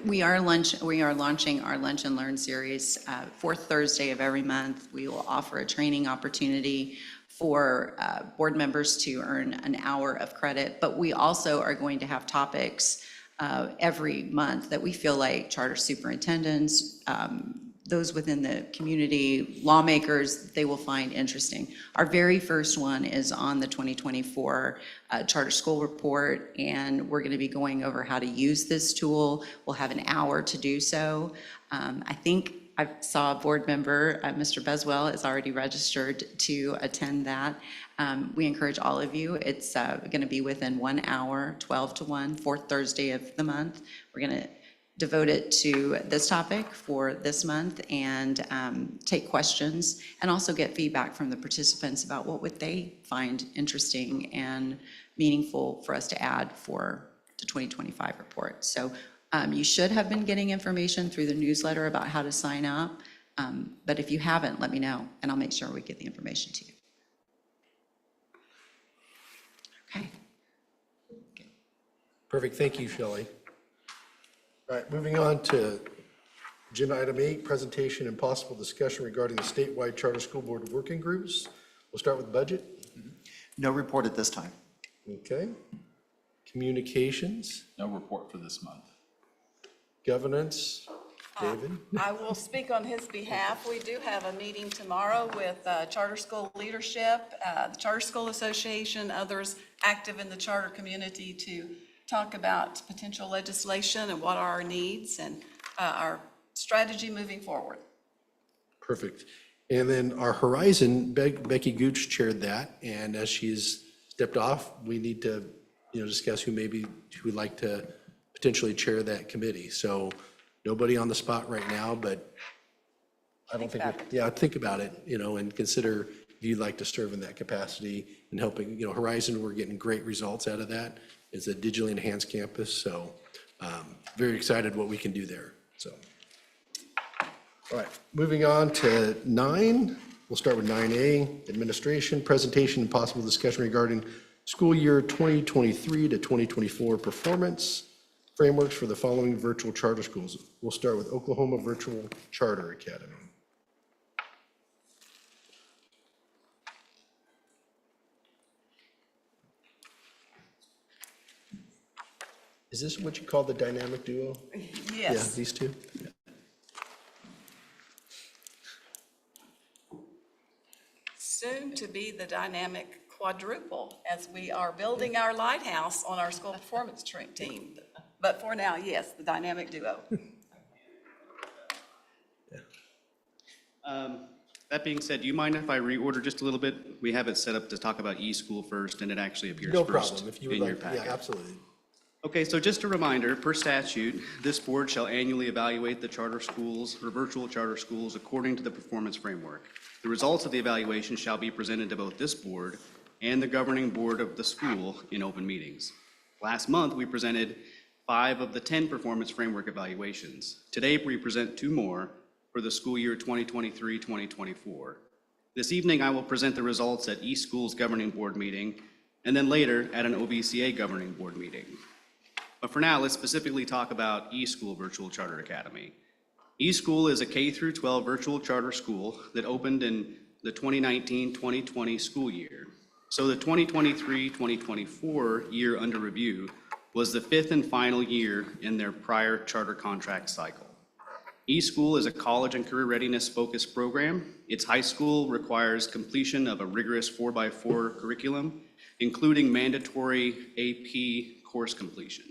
we are launching our Lunch and Learn series. Fourth Thursday of every month, we will offer a training opportunity for board members to earn an hour of credit, but we also are going to have topics every month that we feel like charter superintendents, those within the community, lawmakers, they will find interesting. Our very first one is on the 2024 charter school report, and we're going to be going over how to use this tool. We'll have an hour to do so. I think I saw a board member, Mr. Beswell, is already registered to attend that. We encourage all of you. It's going to be within 1 hour, 12 to 1, fourth Thursday of the month. We're going to devote it to this topic for this month and take questions and also get feedback from the participants about what would they find interesting and meaningful for us to add for the 2025 report. So you should have been getting information through the newsletter about how to sign up, but if you haven't, let me know and I'll make sure we get the information to you. Okay. Perfect, thank you, Shelley. All right, moving on to agenda item 8, presentation and possible discussion regarding the statewide charter school board working groups. We'll start with budget. No report at this time. Okay. Communications, No report for this month. governance, David. I will speak on his behalf. We do have a meeting tomorrow with charter school leadership, the Charter School Association, others active in the charter community to talk about potential legislation and what are our needs and our strategy moving forward. Perfect. And then our Horizon, Becky Gooch chaired that, and as she's stepped off, we need to, discuss who would like to potentially chair that committee. So nobody on the spot right now, but I don't think, think about it, and consider if you'd like to serve in that capacity and helping, Horizon, we're getting great results out of that. It's a digitally enhanced campus, so very excited what we can do there, so. All right, moving on to 9, we'll start with 9A, administration, presentation and possible discussion regarding school year 2023 to 2024 performance frameworks for the following virtual charter schools. We'll start with Oklahoma Virtual Charter Academy. Is this what you call the dynamic duo? Yeah, Yes. these two? Yeah. Soon to be the dynamic quadruple as we are building our lighthouse on our school performance team. But for now, yes, the dynamic duo. That being said, do you mind if I reorder just a little bit? We have it set up to talk about e-school first, and it actually appears No first problem, if you would in your like, packet. yeah, absolutely. Okay, so just a reminder, per statute, this board shall annually evaluate the charter schools or virtual charter schools according to the performance framework. The results of the evaluation shall be presented to both this board and the governing board of the school in open meetings. Last month, we presented 5 of the 10 performance framework evaluations. Today, we present 2 more for the school year 2023-2024. This evening, I will present the results at eSchool's governing board meeting, and then later at an OVCA governing board meeting. But for now, let's specifically talk about eSchool Virtual Charter Academy. eSchool is a K-12 virtual charter school that opened in the 2019-2020 school year. So the 2023-2024 year under review was the 5th and final year in their prior charter contract cycle. eSchool is a college and career readiness focused program. Its high school requires completion of a rigorous 4x4 curriculum, including mandatory AP course completion.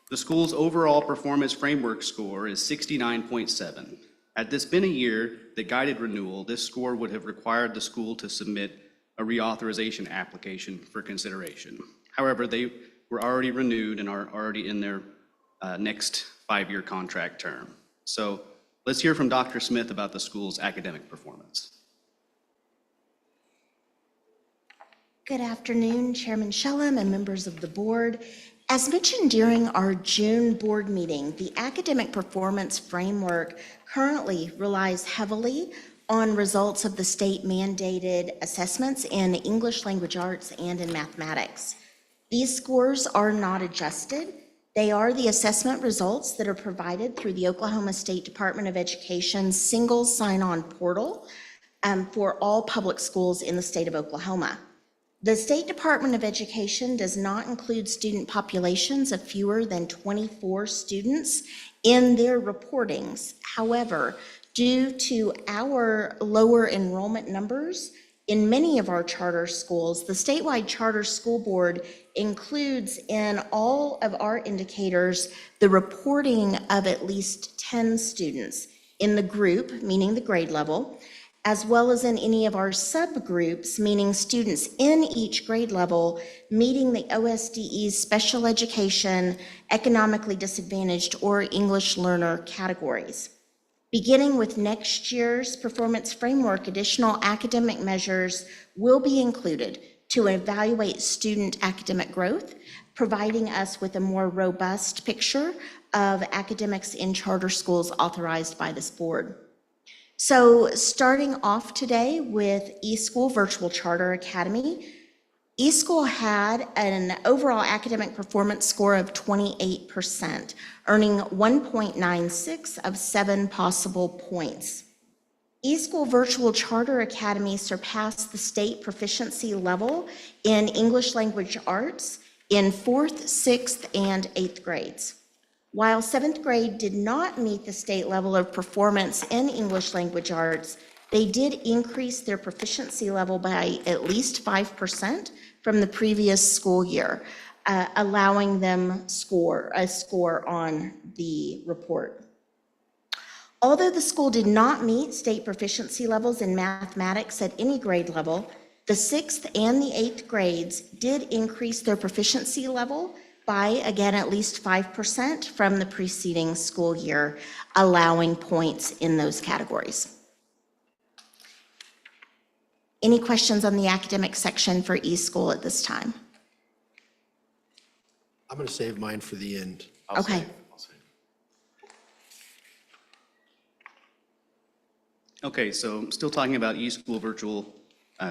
The school's overall performance framework score is 69.7. Had this been a year that guided renewal, this score would have required the school to submit a reauthorization application for consideration. However, they were already renewed and are already in their next 5-year contract term. So let's hear from Dr. Smith about the school's academic performance. Good afternoon, Chairman Shellum and members of the board. As mentioned during our June board meeting, the academic performance framework currently relies heavily on results of the state mandated assessments in English language arts and in mathematics. These scores are not adjusted. They are the assessment results that are provided through the Oklahoma State Department of Education's single sign-on portal for all public schools in the state of Oklahoma. The State Department of Education does not include student populations of fewer than 24 students in their reportings. However, due to our lower enrollment numbers in many of our charter schools, the statewide charter school board includes in all of our indicators the reporting of at least 10 students in the group, meaning the grade level, as well as in any of our subgroups, meaning students in each grade level meeting the OSDE's special education, economically disadvantaged, or English learner categories. Beginning with next year's performance framework, additional academic measures will be included to evaluate student academic growth, providing us with a more robust picture of academics in charter schools authorized by this board. So starting off today with eSchool Virtual Charter Academy, eSchool had an overall academic performance score of 28%, earning 1.96 of 7 possible points. eSchool Virtual Charter Academy surpassed the state proficiency level in English language arts in 4th, 6th, and 8th grades. While 7th grade did not meet the state level of performance in English language arts, they did increase their proficiency level by at least 5% from the previous school year, allowing them a score on the report. Although the school did not meet state proficiency levels in mathematics at any grade level, the 6th and the 8th grades did increase their proficiency level by, again, at least 5% from the preceding school year, allowing points in those categories. Any questions on the academic section for eSchool at this time? I'm going to save mine for the end. Okay. Okay, so still talking about eSchool Virtual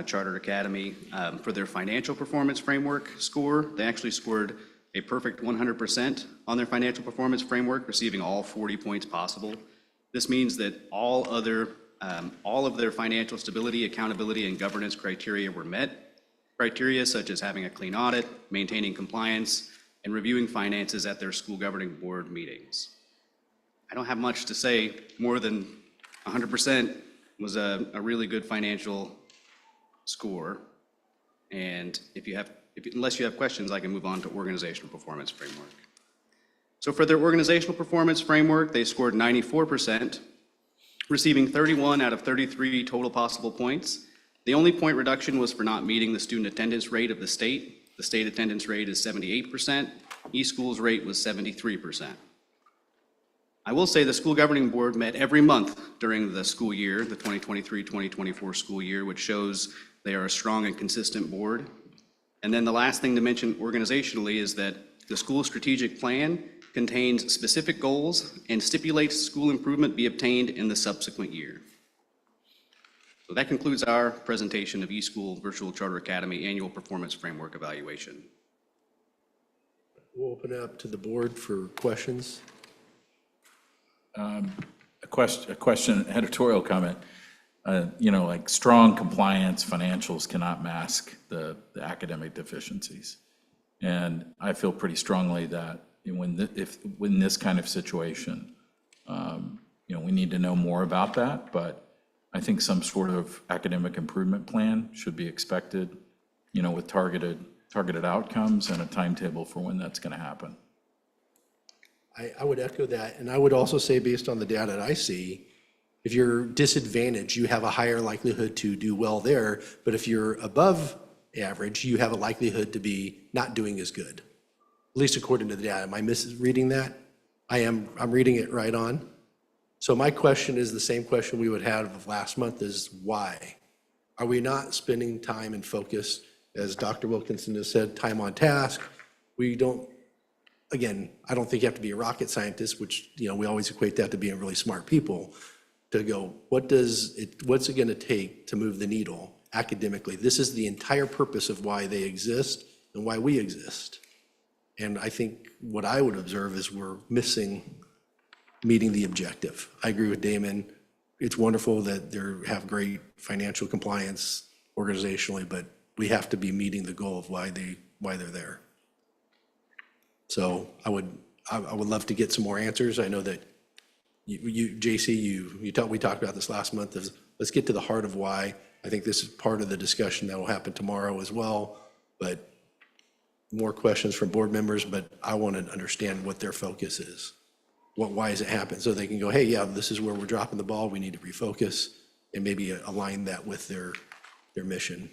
Charter Academy for their financial performance framework score. They actually scored a perfect 100% on their financial performance framework, receiving all 40 points possible. This means that all of their financial stability, accountability, and governance criteria were met. Criteria such as having a clean audit, maintaining compliance, and reviewing finances at their school governing board meetings. I don't have much to say more than 100% was a really good financial score. And unless you have questions, I can move on to organizational performance framework. So for their organizational performance framework, they scored 94%, receiving 31 out of 33 total possible points. The only point reduction was for not meeting the student attendance rate of the state. The state attendance rate is 78%. eSchool's rate was 73%. I will say the school governing board met every month during the school year, the 2023-2024 school year, which shows they are a strong and consistent board. And then the last thing to mention organizationally is that the school strategic plan contains specific goals and stipulates school improvement be obtained in the subsequent year. So that concludes our presentation of eSchool Virtual Charter Academy Annual Performance Framework Evaluation. We'll open it up to the board for questions. A question, editorial comment. Like strong compliance financials cannot mask the academic deficiencies. And I feel pretty strongly that when this kind of situation, we need to know more about that, but I think some sort of academic improvement plan should be expected, with targeted outcomes and a timetable for when that's going to happen. I would echo that, and I would also say, based on the data that I see, if you're disadvantaged, you have a higher likelihood to do well there, but if you're above average, you have a likelihood to be not doing as good, at least according to the data. Am I misreading that? I'm reading it right on. So my question is the same question we would have last month is why? Are we not spending time and focus, as Dr. Wilkinson has said, time on task? We don't, again, I don't think you have to be a rocket scientist, which, we always equate that to being really smart people, to go, what's it gonna take to move the needle academically? This is the entire purpose of why they exist and why we exist. And I think what I would observe is we're missing meeting the objective. I agree with Damon. It's wonderful that they have great financial compliance organizationally, but we have to be meeting the goal of why they're there. So I would love to get some more answers. I know that JC, we talked about this last month. Let's get to the heart of why. I think this is part of the discussion that will happen tomorrow as well. But more questions from board members. But I want to understand what their focus is. Why is it happen? So they can go, hey, yeah, this is where we're dropping the ball. We need to refocus and maybe align that with their mission.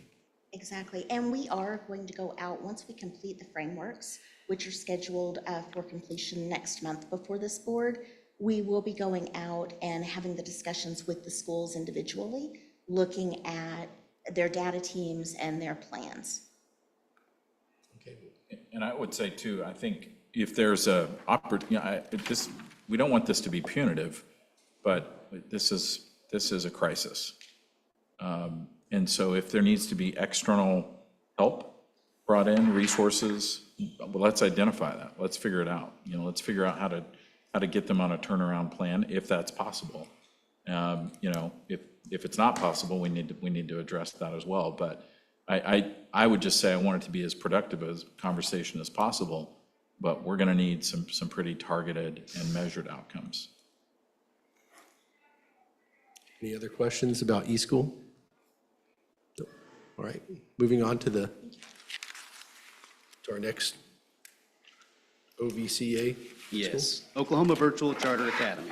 Exactly. And we are going to go out once we complete the frameworks, which are scheduled for completion next month before this board. We will be going out and having the discussions with the schools individually, looking at their data teams and their plans. Okay. And I would say too, I think if there's we don't want this to be punitive, but this is a crisis. And so if there needs to be external help brought in, resources, well, let's identify that. Let's figure it out. Let's figure out how to get them on a turnaround plan if that's possible. If it's not possible, we need to address that as well. But I would just say I want it to be as productive as conversation as possible, but we're going to need some pretty targeted and measured outcomes. Any other questions about eSchool? No. All right, moving on to our next OVCA. Yes, Oklahoma Virtual Charter Academy.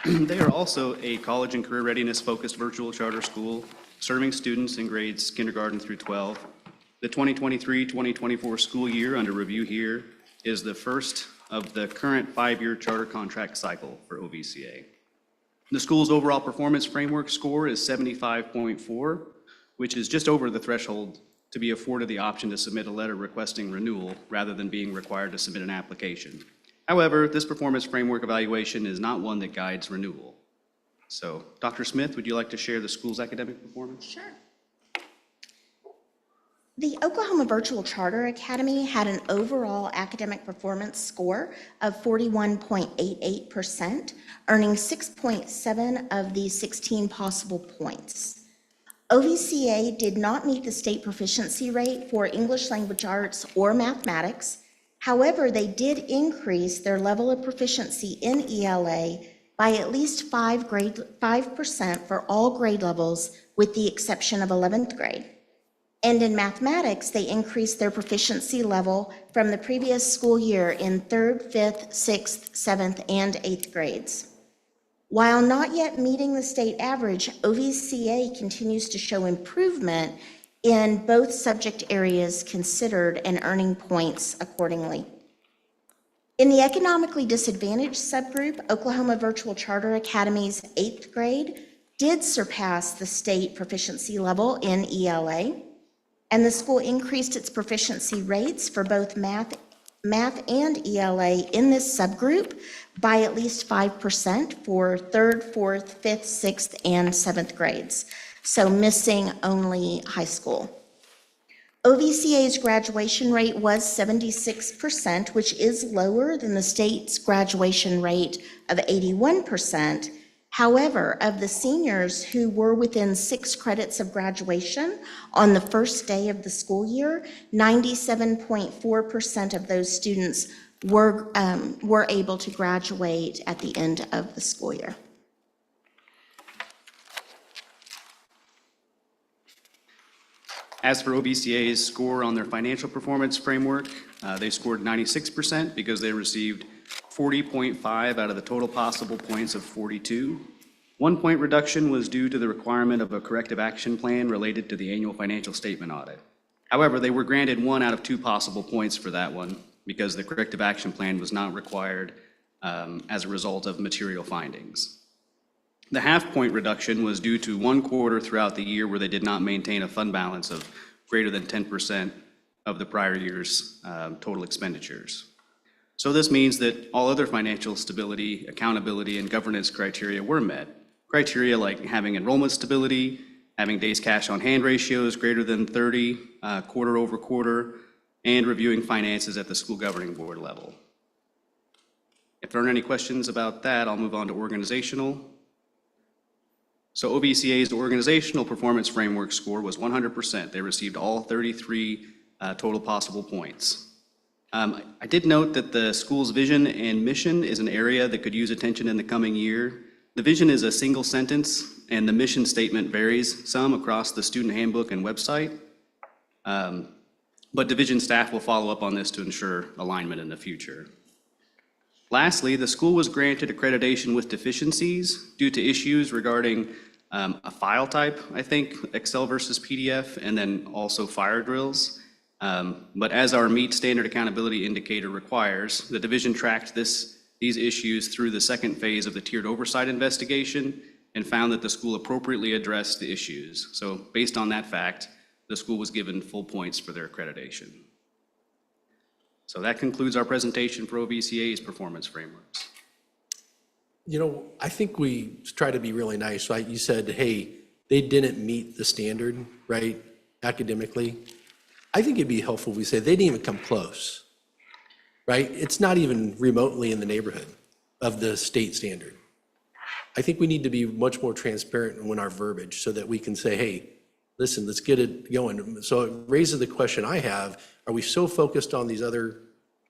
They are also a college and career readiness focused virtual charter school serving students in grades kindergarten through 12. The 2023-2024 school year under review here is the first of the current 5-year charter contract cycle for OVCA. The school's overall performance framework score is 75.4, which is just over the threshold to be afforded the option to submit a letter requesting renewal rather than being required to submit an application. However, this performance framework evaluation is not one that guides renewal. So, Dr. Smith, would you like to share the school's academic performance? Sure. The Oklahoma Virtual Charter Academy had an overall academic performance score of 41.88%, earning 6.7 of the 16 possible points. OVCA did not meet the state proficiency rate for English language arts or mathematics. However, they did increase their level of proficiency in ELA by at least 5% for all grade levels, with the exception of 11th grade. And in mathematics, they increased their proficiency level from the previous school year in 3rd, 5th, 6th, 7th, and 8th grades. While not yet meeting the state average, OVCA continues to show improvement in both subject areas considered and earning points accordingly. In the economically disadvantaged subgroup, Oklahoma Virtual Charter Academy's 8th grade did surpass the state proficiency level in ELA, and the school increased its proficiency rates for both math and ELA in this subgroup by at least 5% for 3rd, 4th, 5th, 6th, and 7th grades, so missing only high school. OVCA's graduation rate was 76%, which is lower than the state's graduation rate of 81%. However, of the seniors who were within 6 credits of graduation on the first day of the school year, 97.4% of those students were able to graduate at the end of the school year. As for OVCA's score on their financial performance framework, they scored 96% because they received 40.5 out of the total possible points of 42. 1 point reduction was due to the requirement of a corrective action plan related to the annual financial statement audit. However, they were granted 1 out of 2 possible points for that one because the corrective action plan was not required as a result of material findings. The half-point reduction was due to 1 quarter throughout the year where they did not maintain a fund balance of greater than 10% of the prior year's total expenditures. So this means that all other financial stability, accountability, and governance criteria were met. Criteria like having enrollment stability, having days cash on hand ratios greater than 30 quarter over quarter, and reviewing finances at the school governing board level. If there aren't any questions about that, I'll move on to organizational. So OVCA's organizational performance framework score was 100%. They received all 33 total possible points. I did note that the school's vision and mission is an area that could use attention in the coming year. The vision is a single sentence, and the mission statement varies some across the student handbook and website. But division staff will follow up on this to ensure alignment in the future. Lastly, the school was granted accreditation with deficiencies due to issues regarding a file type, I think, Excel versus PDF, and then also fire drills. But as our meet standard accountability indicator requires, the division tracked these issues through the second phase of the tiered oversight investigation and found that the school appropriately addressed the issues. So based on that fact, the school was given full points for their accreditation. So that concludes our presentation for OVCA's performance frameworks. You know, I think we try to be really nice, right? You said, hey, they didn't meet the standard, right, academically. I think it'd be helpful if we say they didn't even come close, right? It's not even remotely in the neighborhood of the state standard. I think we need to be much more transparent in our verbiage so that we can say, hey, listen, let's get it going. So it raises the question I have, are we so focused on these other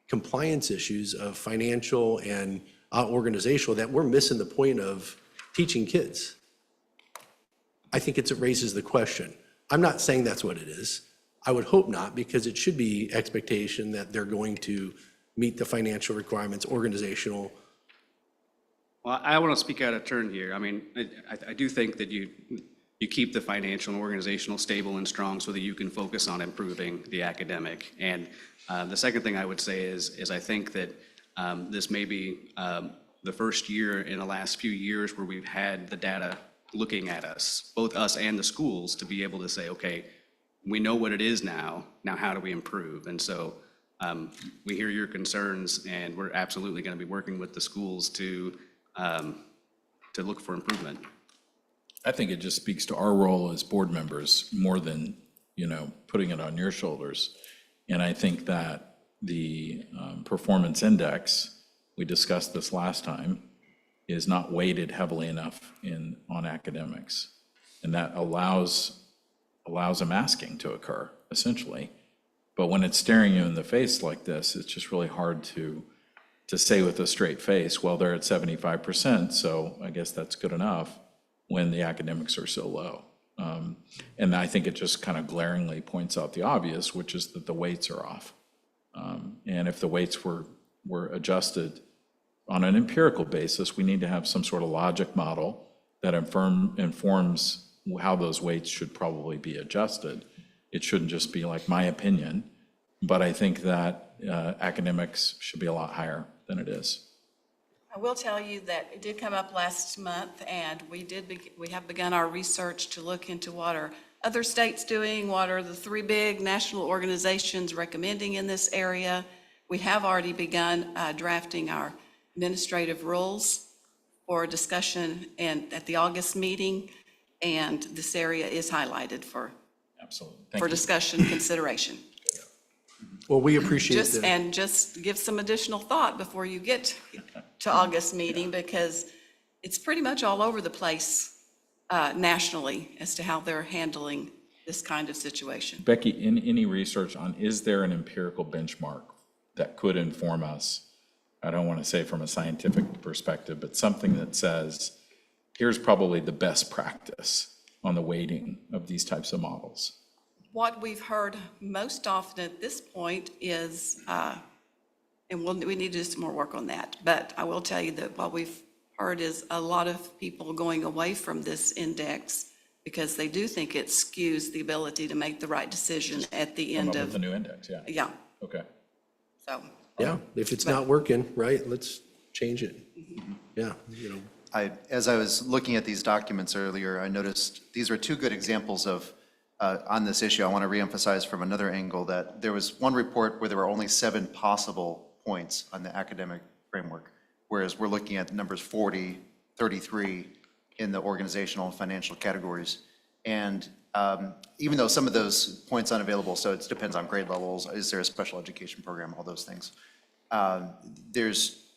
compliance issues of financial and organizational that we're missing the point of teaching kids? I think it raises the question. I'm not saying that's what it is. I would hope not, because it should be expectation that they're going to meet the financial requirements, organizational. Well, I want to speak out of turn here. I mean, I do think that you keep the financial and organizational stable and strong so that you can focus on improving the academic. And the second thing I would say is I think that this may be the first year in the last few years where we've had the data looking at us, both us and the schools, to be able to say, okay, we know what it is now how do we improve? And so we hear your concerns, and we're absolutely going to be working with the schools to look for improvement. I think it just speaks to our role as board members more than, putting it on your shoulders. And I think that the performance index, we discussed this last time, is not weighted heavily enough on academics. And that allows a masking to occur, essentially. But when it's staring you in the face like this, it's just really hard to say with a straight face, well, they're at 75%, so I guess that's good enough, when the academics are so low. And I think it just kind of glaringly points out the obvious, which is that the weights are off. And if the weights were adjusted on an empirical basis, we need to have some sort of logic model that informs how those weights should probably be adjusted. It shouldn't just be like my opinion, but I think that academics should be a lot higher than it is. I will tell you that it did come up last month, and we have begun our research to look into what are other states doing, what are the 3 big national organizations recommending in this area. We have already begun drafting our administrative rules for discussion at the August meeting, and this area is highlighted for discussion consideration. Well, we appreciate that. And just give some additional thought before you get to August meeting, because it's pretty much all over the place nationally as to how they're handling this kind of situation. Becky, in any research on, is there an empirical benchmark that could inform us? I don't want to say from a scientific perspective, but something that says, here's probably the best practice on the weighting of these types of models. What we've heard most often at this point is, and we need to do some more work on that, but I will tell you that what we've heard is a lot of people going away from this index because they do think it skews the ability to make the right decision at the end of. The new index, yeah. Yeah. Okay. So. Yeah, if it's not working, right, let's change it. Yeah, As I was looking at these documents earlier, I noticed these are 2 good examples of, on this issue, I want to reemphasize from another angle that there was one report where there were only 7 possible points on the academic framework, whereas we're looking at numbers 40, 33 in the organizational and financial categories. And even though some of those points unavailable, so it depends on grade levels, is there a special education program, all those things.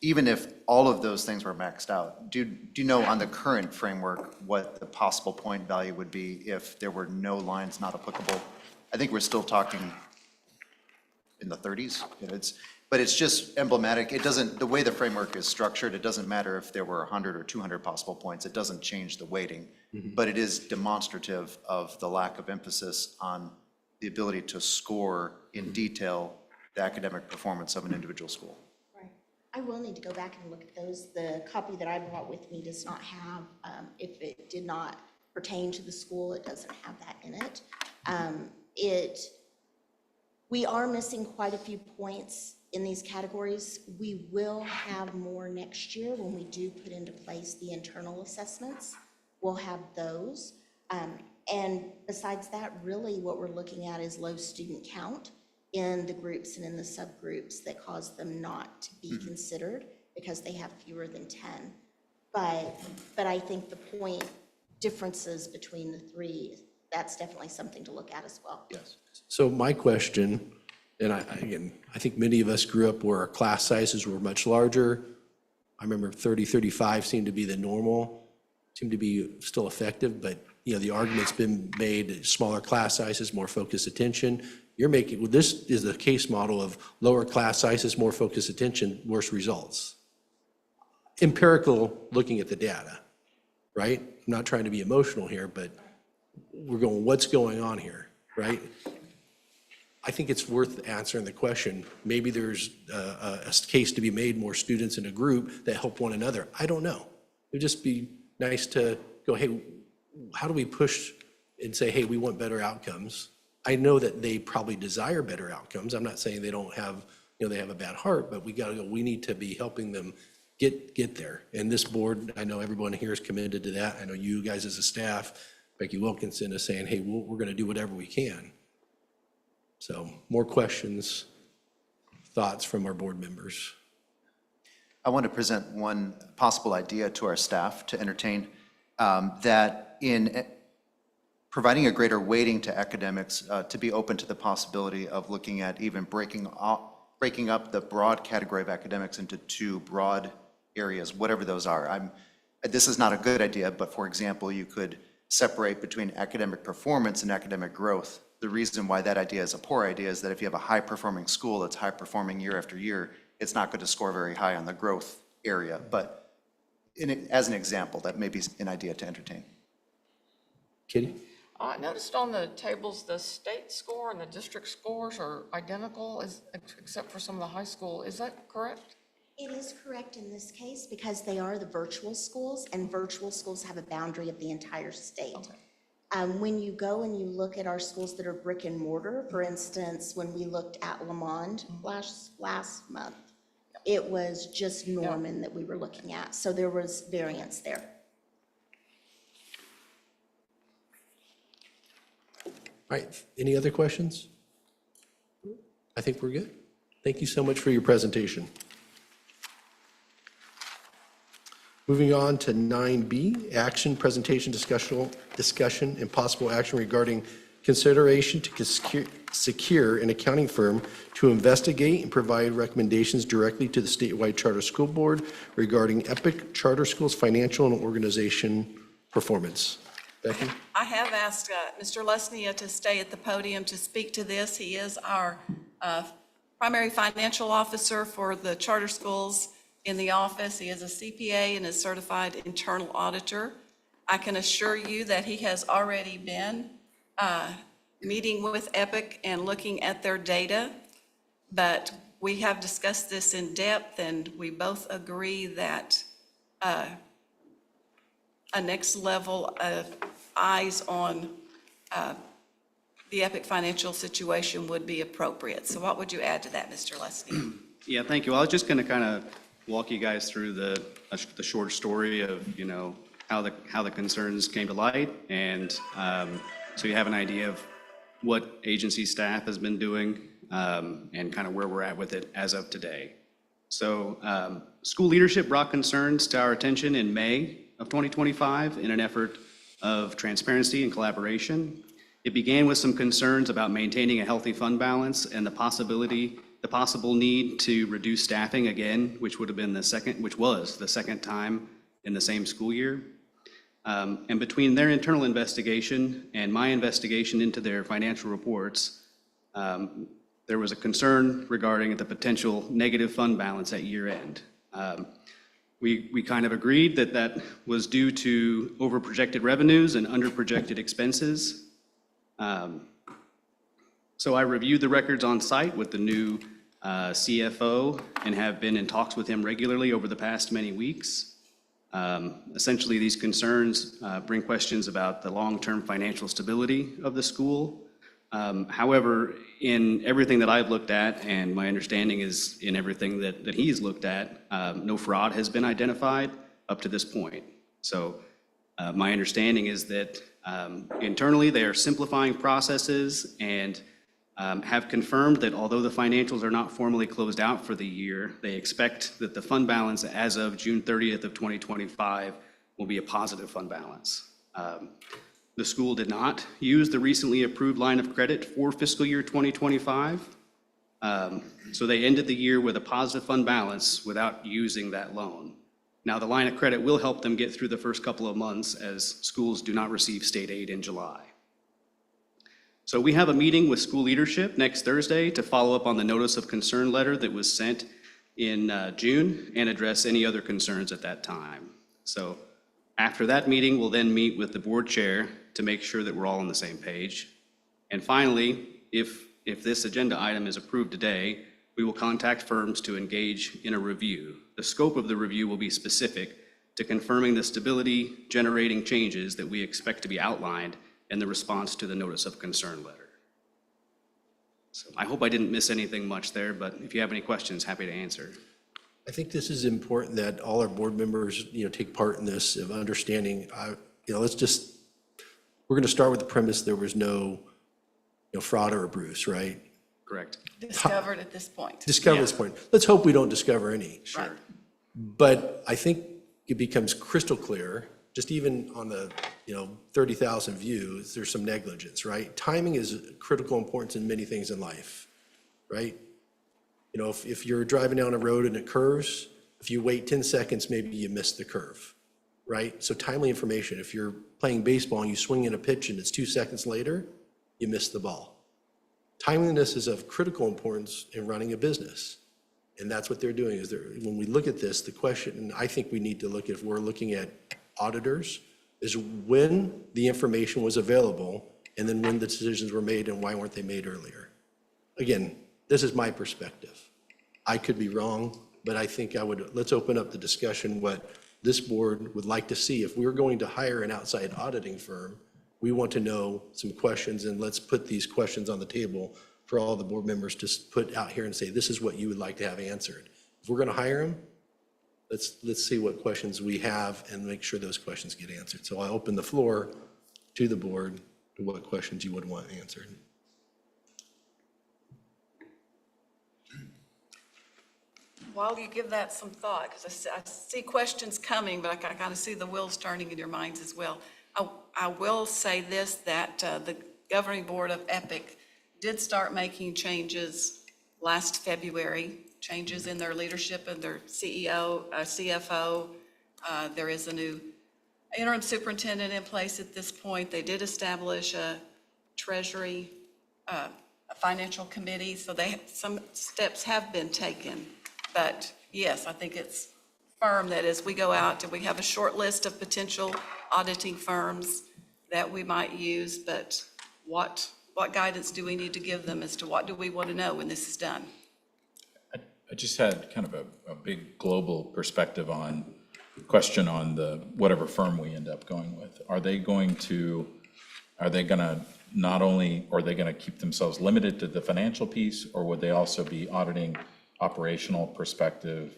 Even if all of those things were maxed out, do you know on the current framework what the possible point value would be if there were no lines not applicable? I think we're still talking in the 30s. But it's just emblematic. It doesn't, the way the framework is structured, it doesn't matter if there were 100 or 200 possible points. It doesn't change the weighting. But it is demonstrative of the lack of emphasis on the ability to score in detail the academic performance of an individual school. I will need to go back and look at those. The copy that I brought with me does not have, if it did not pertain to the school, it doesn't have that in it. We are missing quite a few points in these categories. We will have more next year when we do put into place the internal assessments. We'll have those. And besides that, really what we're looking at is low student count in the groups and in the subgroups that cause them not to be considered because they have fewer than 10. But I think the point differences between the 3, that's definitely something to look at as well. Yes. So my question, and I think many of us grew up where our class sizes were much larger. I remember 30, 35 seemed to be the normal, seemed to be still effective, but the argument's been made, smaller class sizes, more focused attention. You're making, well, this is the case model of lower class sizes, more focused attention, worse results. Empirical, looking at the data, right? I'm not trying to be emotional here, but we're going, what's going on here, right? I think it's worth answering the question. Maybe there's a case to be made, more students in a group that help one another. I don't know. It would just be nice to go, hey, how do we push and say, hey, we want better outcomes? I know that they probably desire better outcomes. I'm not saying they don't have, they have a bad heart, but we got to go, we need to be helping them get there. And this board, I know everyone here is committed to that. I know you guys as a staff, Becky Wilkinson is saying, hey, we're going to do whatever we can. So more questions, thoughts from our board members. I want to present one possible idea to our staff to entertain, that in providing a greater weighting to academics to be open to the possibility of looking at even breaking up the broad category of academics into two broad areas, whatever those are. This is not a good idea, but for example, you could separate between academic performance and academic growth. The reason why that idea is a poor idea is that if you have a high-performing school that's high-performing year after year, it's not going to score very high on the growth area. But as an example, that may be an idea to entertain. Katie? I noticed on the tables, the state score and the district scores are identical, except for some of the high school. Is that correct? It is correct in this case because they are the virtual schools, and virtual schools have a boundary of the entire state. When you go and you look at our schools that are brick and mortar, for instance, when we looked at Lamond last month, it was just Norman that we were looking at. So there was variance there. All right, any other questions? I think we're good. Thank you so much for your presentation. Moving on to 9B, action, presentation, discussion, and possible action regarding consideration to secure an accounting firm to investigate and provide recommendations directly to the statewide charter school board regarding Epic Charter Schools' financial and organization performance. Becky? I have asked Mr. Lesnia to stay at the podium to speak to this. He is our primary financial officer for the charter schools in the office. He is a CPA and a certified internal auditor. I can assure you that he has already been meeting with Epic and looking at their data, but we have discussed this in depth, and we both agree that a next level of eyes on the Epic financial situation would be appropriate. So what would you add to that, Mr. Leslie? Yeah, thank you. I was just going to kind of walk you guys through the short story of, you know, how the concerns came to light, and so you have an idea of what agency staff has been doing and kind of where we're at with it as of today. So school leadership brought concerns to our attention in May of 2025 in an effort of transparency and collaboration. It began with some concerns about maintaining a healthy fund balance and the possible need to reduce staffing again, which was the second time in the same school year. And between their internal investigation and my investigation into their financial reports, there was a concern regarding the potential negative fund balance at year end. We kind of agreed that that was due to over-projected revenues and under-projected expenses. So I reviewed the records on site with the new CFO and have been in talks with him regularly over the past many weeks. Essentially, these concerns bring questions about the long-term financial stability of the school. However, in everything that I've looked at, and my understanding is in everything that he's looked at, no fraud has been identified up to this point. So my understanding is that internally they are simplifying processes and have confirmed that although the financials are not formally closed out for the year, they expect that the fund balance as of June 30th of 2025 will be a positive fund balance. The school did not use the recently approved line of credit for fiscal year 2025. So they ended the year with a positive fund balance without using that loan. Now, the line of credit will help them get through the first couple of months as schools do not receive state aid in July. So we have a meeting with school leadership next Thursday to follow up on the notice of concern letter that was sent in June and address any other concerns at that time. So after that meeting, we'll then meet with the board chair to make sure that we're all on the same page. And finally, if this agenda item is approved today, we will contact firms to engage in a review. The scope of the review will be specific to confirming the stability generating changes that we expect to be outlined in the response to the notice of concern letter. So I hope I didn't miss anything much there, but if you have any questions, happy to answer. I think this is important that all our board members, take part in this of understanding. We're going to start with the premise there was no fraud or abuse, right? Correct. Discovered at this point. Discovered at this point. Let's hope we don't discover any. Sure. But I think it becomes crystal clear just even on the, 30,000 views, there's some negligence, right? Timing is critical importance in many things in life, right? If you're driving down a road and it curves, if you wait 10 seconds, maybe you miss the curve, right? So timely information, if you're playing baseball and you swing in a pitch and it's 2 seconds later, you miss the ball. Timeliness is of critical importance in running a business. And that's what they're doing, when we look at this, the question, and I think we need to look at, if we're looking at auditors, is when the information was available and then when the decisions were made and why weren't they made earlier? Again, this is my perspective. I could be wrong, but I think let's open up the discussion what this board would like to see. If we're going to hire an outside auditing firm, we want to know some questions, and let's put these questions on the table for all the board members to put out here and say, this is what you would like to have answered. If we're gonna hire them, let's see what questions we have and make sure those questions get answered. So I open the floor to the board to what questions you would want answered. While you give that some thought, because I see questions coming, but I kind of see the wheels turning in your minds as well. I will say this, that the governing board of EPIC did start making changes last February, changes in their leadership of their CEO, CFO. There is a new interim superintendent in place at this point. They did establish a treasury, a financial committee, so some steps have been taken. But yes, I think it's firm that as we go out, we have a short list of potential auditing firms that we might use, but what guidance do we need to give them as to what do we want to know when this is done? I just had kind of a big global perspective question on whatever firm we end up going with. Are they going to keep themselves limited to the financial piece, or would they also be auditing operational perspective,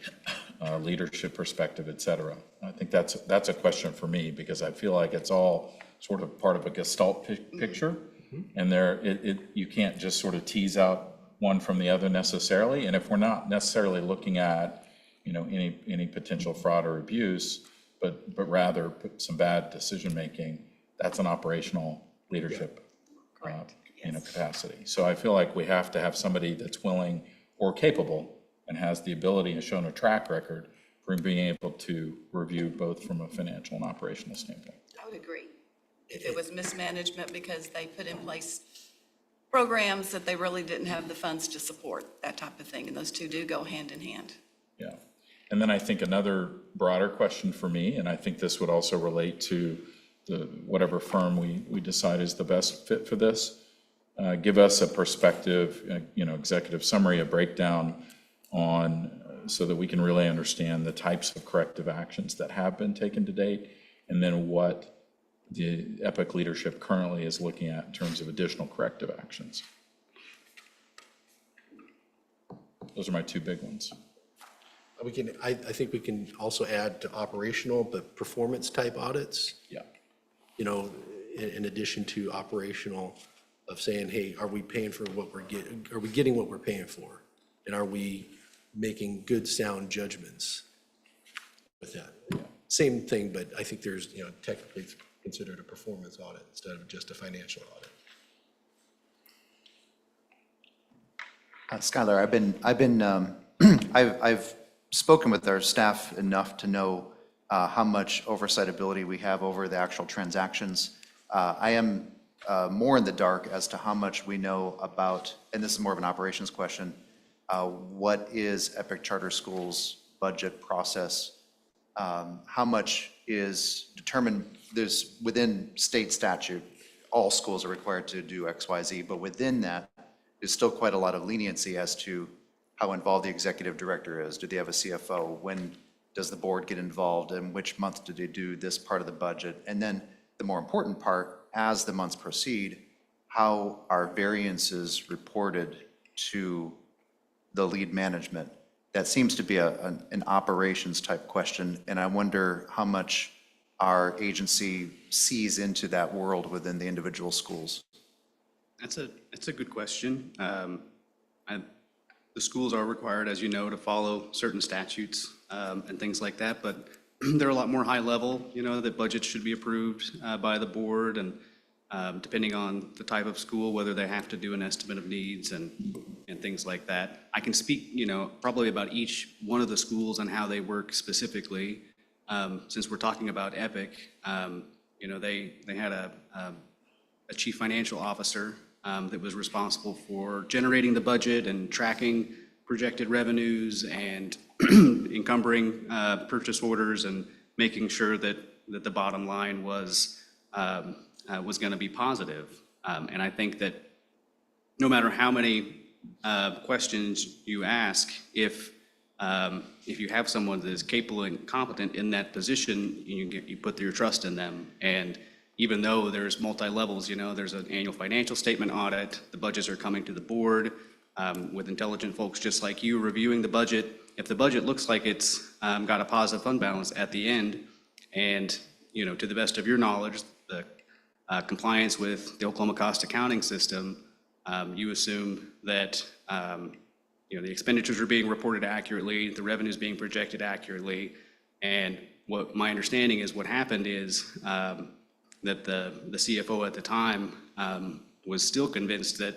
leadership perspective, et cetera? I think that's a question for me, because I feel like it's all sort of part of a Gestalt picture. And you can't just sort of tease out one from the other necessarily. And if we're not necessarily looking at, any potential fraud or abuse, but rather some bad decision-making, that's an operational leadership, capacity. So I feel like we have to have somebody that's willing or capable and has the ability and shown a track record for being able to review both from a financial and operational standpoint. I would agree. If it was mismanagement because they put in place programs that they really didn't have the funds to support, that type of thing, and those two do go hand in hand. Yeah. And then I think another broader question for me, and I think this would also relate to whatever firm we decide is the best fit for this, give us a perspective, executive summary, a breakdown on, so that we can really understand the types of corrective actions that have been taken to date, and then what the EPIC leadership currently is looking at in terms of additional corrective actions. Those are my two big ones. I think we can also add to operational, but performance type audits. Yeah. In addition to operational, of saying, hey, are we paying for what we're getting? Are we getting what we're paying for? And are we making good, sound judgments with that? Yeah. Same thing, but I think there's, technically it's considered a performance audit instead of just a financial audit. Skylar, I've spoken with our staff enough to know how much oversight ability we have over the actual transactions. I am more in the dark as to how much we know about, and this is more of an operations question, what is EPIC Charter Schools' budget process? How much is determined, there's within state statute, all schools are required to do X, Y, Z, but within that, there's still quite a lot of leniency as to how involved the executive director is. Do they have a CFO? When does the board get involved? And which month do they do this part of the budget? And then the more important part, as the months proceed, how are variances reported to the lead management? That seems to be an operations type question, and I wonder how much our agency sees into that world within the individual schools. That's a good question. The schools are required, as you know, to follow certain statutes and things like that, but they're a lot more high level, you know, that budgets should be approved by the board, and depending on the type of school, whether they have to do an estimate of needs and things like that. I can speak, you know, probably about each one of the schools and how they work specifically. Since we're talking about Epic, you know, they had a chief financial officer that was responsible for generating the budget and tracking projected revenues and encumbering purchase orders and making sure that the bottom line was going to be positive. And I think that no matter how many questions you ask, if you have someone that is capable and competent in that position, you put your trust in them. And even though there's multi-levels, you know, there's an annual financial statement audit, the budgets are coming to the board with intelligent folks just like you reviewing the budget. If the budget looks like it's got a positive fund balance at the end, and, you know, to the best of your knowledge, the compliance with the Oklahoma cost accounting system, you assume that, you know, the expenditures are being reported accurately, the revenues being projected accurately. And what my understanding is what happened is that the CFO at the time was still convinced that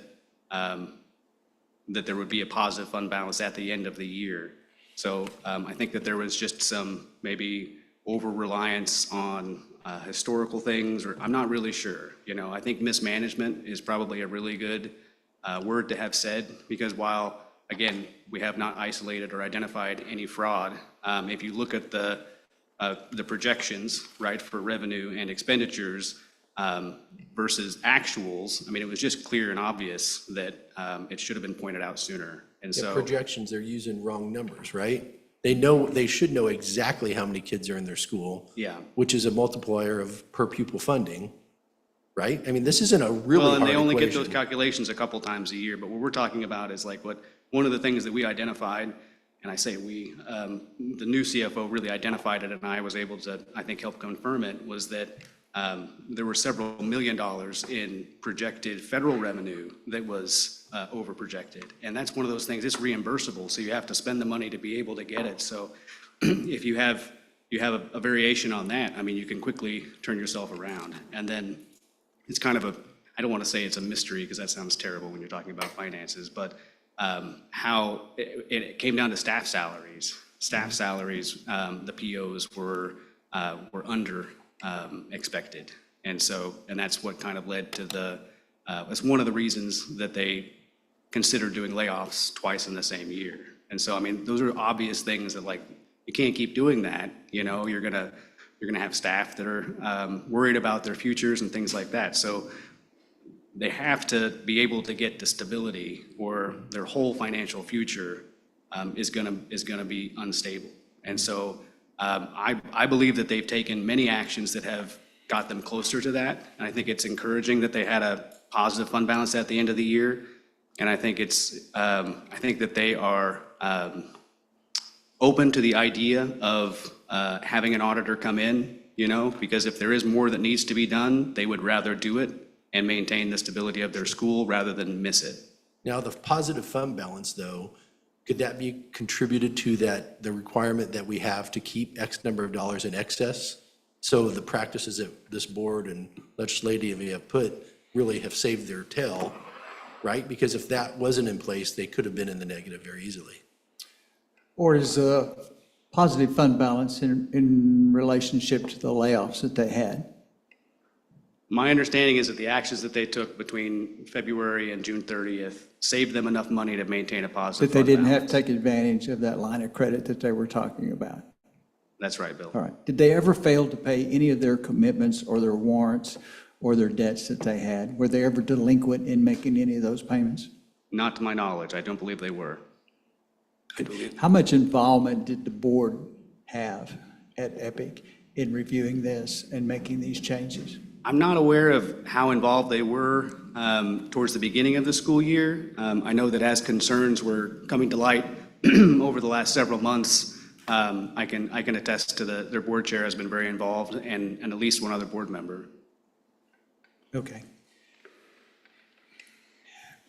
that there would be a positive fund balance at the end of the year. So I think that there was just some maybe over-reliance on historical things, or I'm not really sure. You know, I think mismanagement is probably a really good word to have said, because while, again, we have not isolated or identified any fraud, if you look at the projections, right, for revenue and expenditures versus actuals, I mean, it was just clear and obvious that it should have been pointed out sooner. And The so projections, they're using wrong numbers, right? They should know exactly how many kids are in their school. Yeah. Which is a multiplier of per pupil funding, right? I mean, this isn't a really well, hard and they only get equation. those calculations a couple times a year. But what we're talking about is like one of the things that we identified, and I say we, the new CFO really identified it, and I was able to, I think, help confirm it, was that there were several $1 million in projected federal revenue that was over projected. And that's one of those things, it's reimbursable, so you have to spend the money to be able to get it. So if you have a variation on that, I mean, you can quickly turn yourself around. And then it's kind of I don't want to say it's a mystery because that sounds terrible when you're talking about finances, but how it came down to staff salaries. Staff salaries, the POs were under expected. And that's what kind of led to it's one of the reasons that they considered doing layoffs twice in the same year. And so, I mean, those are obvious things that, like, you can't keep doing that. You know, you're gonna have staff that are worried about their futures and things like that. So they have to be able to get to stability, or their whole financial future is gonna be unstable. And so I believe that they've taken many actions that have got them closer to that. And I think it's encouraging that they had a positive fund balance at the end of the year. And I think I think that they are open to the idea of having an auditor come in, you know, because if there is more that needs to be done, they would rather do it and maintain the stability of their school rather than miss it. Now, the positive fund balance, though, could that be contributed to the requirement that we have to keep X number of dollars in excess? So the practices that this board and legislative have put really have saved their tail, right? Because if that wasn't in place, they could have been in the negative very easily. Or is a positive fund balance in relationship to the layoffs that they had? My understanding is that the actions that they took between February and June 30th saved them enough money to maintain a positive That they fund didn't have balance. to take advantage of that line of credit that they were talking about? That's right, Bill. All right. Did they ever fail to pay any of their commitments or their warrants or their debts that they had? Were they ever delinquent in making any of those payments? Not to my knowledge. I don't believe they were. How much involvement did the board have at Epic in reviewing this and making these changes? I'm not aware of how involved they were towards the beginning of the school year. I know that as concerns were coming to light over the last several months, I can attest to their board chair has been very involved, and at least one other board member. Okay.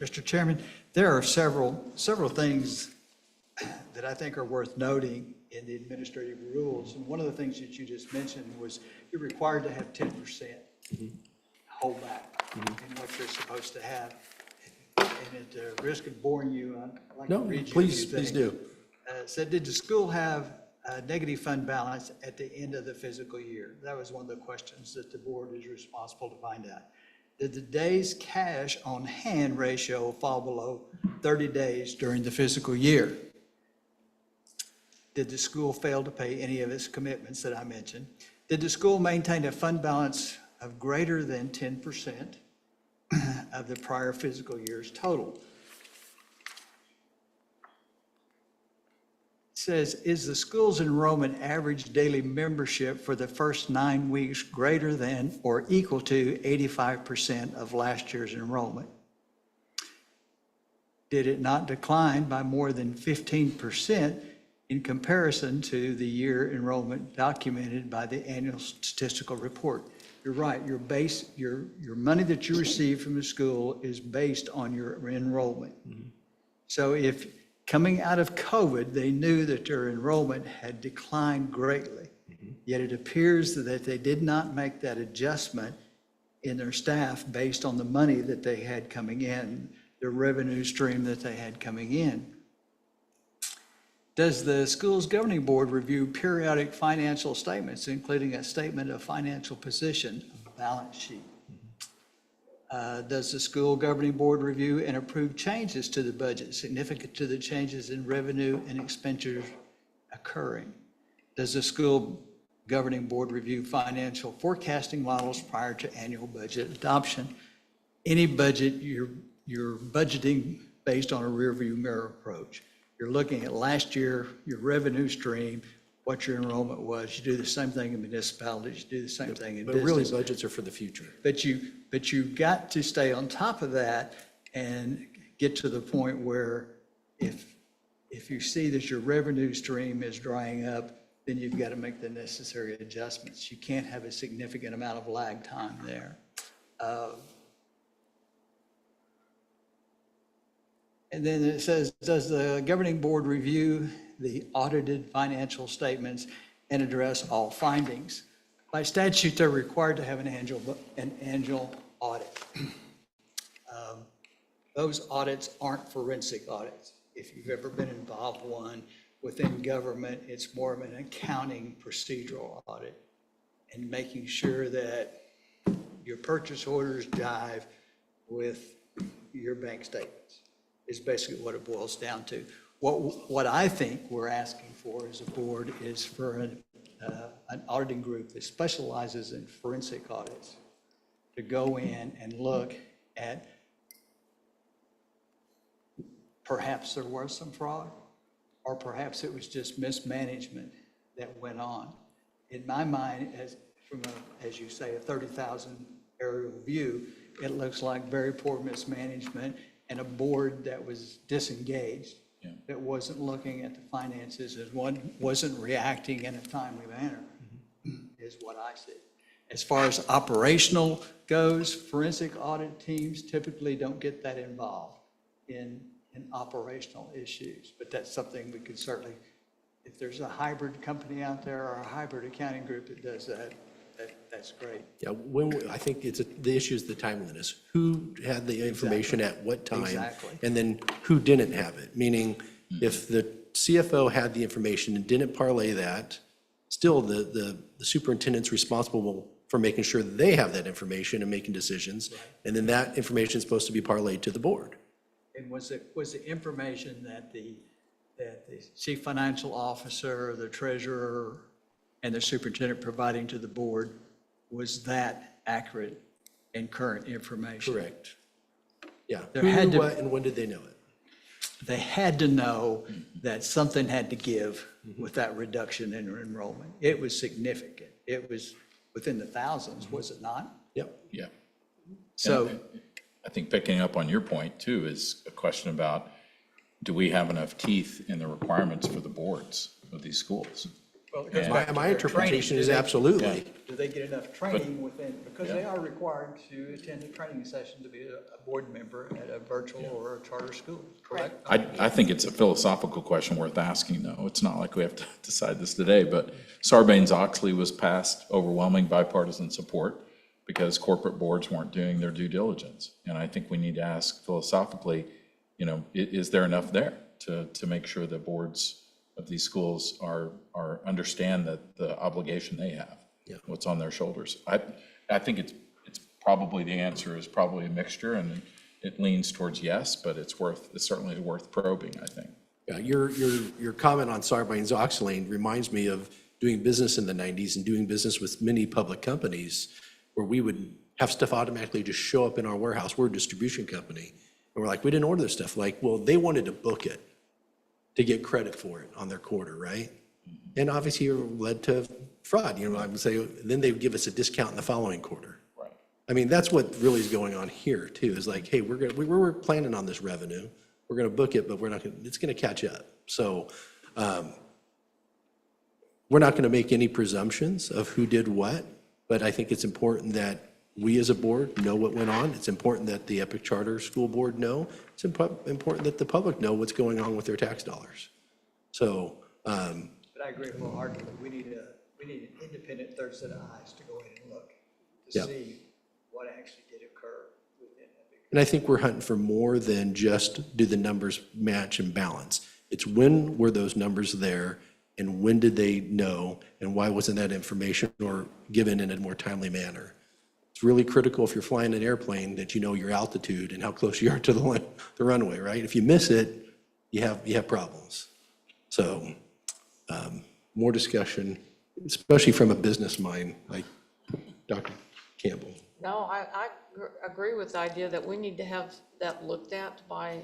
Mr. Chairman, there are several things that I think are worth noting in the administrative rules. And one of the things that you just mentioned was you're required to have 10% holdback in what you're supposed to have. And at the risk of boring you, I'd like to No, read you a please, few please things. do. Said, did the school have a negative fund balance at the end of the fiscal year? That was one of the questions that the board is responsible to find out. Did the days cash on hand ratio fall below 30 days during the fiscal year? Did the school fail to pay any of its commitments that I mentioned? Did the school maintain a fund balance of greater than 10% of the prior fiscal year's total? Says, is the school's enrollment average daily membership for the first 9 weeks greater than or equal to 85% of last year's enrollment? Did it not decline by more than 15% in comparison to the year enrollment documented by the annual statistical report? You're right, your money that you receive from the school is based on your enrollment. So if coming out of COVID, they knew that their enrollment had declined greatly. Yet it appears that they did not make that adjustment in their staff based on the money that they had coming in, the revenue stream that they had coming in. Does the school's governing board review periodic financial statements, including a statement of financial position, a balance sheet? Does the school governing board review and approve changes to the budget significant to the changes in revenue and expenditures occurring? Does the school governing board review financial forecasting models prior to annual budget adoption? Any budget, you're budgeting based on a rearview mirror approach. You're looking at last year, your revenue stream, what your enrollment was. You do the same thing in municipalities, you do the same thing in But business. really, budgets are for the future. But you've got to stay on top of that and get to the point where if you see that your revenue stream is drying up, then you've got to make the necessary adjustments. You can't have a significant amount of lag time there. And then it says, does the governing board review the audited financial statements and address all findings? By statute, they're required to have an annual audit. Those audits aren't forensic audits. If you've ever been involved in one within government, it's more of an accounting procedural audit and making sure that your purchase orders jive with your bank statements is basically what it boils down to. What I think we're asking for as a board is for an auditing group that specializes in forensic audits to go in and look at perhaps there was some fraud, or perhaps it was just mismanagement that went on. In my mind, as you say, a 30,000 aerial view, it looks like very poor mismanagement and a board that was disengaged, that wasn't looking at the finances, as one wasn't reacting in a timely manner, is what I see. As far as operational goes, forensic audit teams typically don't get that involved in operational issues, but that's something we could certainly, if there's a hybrid company out there or a hybrid accounting group that does that, that's great. Yeah, I think the issue is the timeliness. Who had the information at what time? Exactly. And then who didn't have it? Meaning, if the CFO had the information and didn't parlay that, still the superintendent's responsible for making sure that they have that information and making decisions. And then that information is supposed to be parlayed to the board. And was the information that the chief financial officer, the treasurer, and the superintendent providing to the board, was that accurate and current information? Correct. Yeah. There Who had knew to- what and when did they know it? They had to know that something had to give with that reduction in enrollment. It was significant. It was within the thousands, was it not? Yep. Yeah. So, And I think picking up on your point too is a question about, do we have enough teeth in the requirements for the boards of these schools? Well, it goes Yeah. back to My their interpretation training. is Do they- absolutely. Do they get enough training within, because they are required to attend a training session to be a board member at a virtual or a charter school, correct? I think it's a philosophical question worth asking, though. It's not like we have to decide this today, but Sarbanes-Oxley was passed overwhelming bipartisan support because corporate boards weren't doing their due diligence. And I think we need to ask philosophically, is there enough there to make sure that boards of these schools are understand that the obligation they have, what's on their shoulders. I think it's probably, the answer is probably a mixture, and it leans towards yes, but it's certainly worth probing, I think. Yeah, your comment on Sarbanes-Oxley reminds me of doing business in the 90s and doing business with many public companies where we would have stuff automatically just show up in our warehouse. We're a distribution company. And we're like, we didn't order this stuff. Like, well, they wanted to book it to get credit for it on their quarter, right? And obviously it led to fraud. I would say, then they would give us a discount in the following quarter. Right. I mean, that's what really is going on here too, is like, hey, we're planning on this revenue. We're gonna book it, but it's gonna catch up. So we're not gonna make any presumptions of who did what, but I think it's important that we as a board know what went on. It's important that the Epic Charter School Board know. It's important that the public know what's going on with their tax dollars. So, But I agree wholeheartedly. We need an independent third set of eyes to go in and look to Yeah. see what actually did occur within Epic. and I think we're hunting for more than just do the numbers match and balance. It's when were those numbers there and when did they know and why wasn't that information or given in a more timely manner? It's really critical if you're flying an airplane that you know your altitude and how close you are to the runway, right? If you miss it, you have problems. So more discussion, especially from a business mind like Dr. Campbell. No, I agree with the idea that we need to have that looked at by, I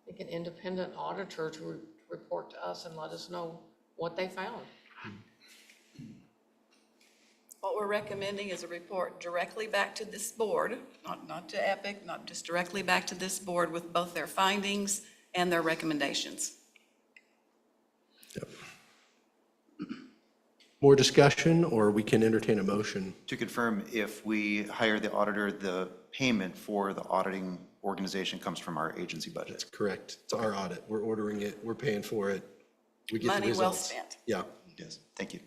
think, an independent auditor to report to us and let us know what they found. What we're recommending is a report directly back to this board, not to Epic, not just directly back to this board with both their findings and their recommendations. Yep. More discussion, or we can entertain a motion? To confirm, if we hire the auditor, the payment for the auditing organization comes from our agency budget. That's correct. It's our audit. We're ordering it. We're paying for it. We get the Money well results. spent. Yeah. Yes, thank you.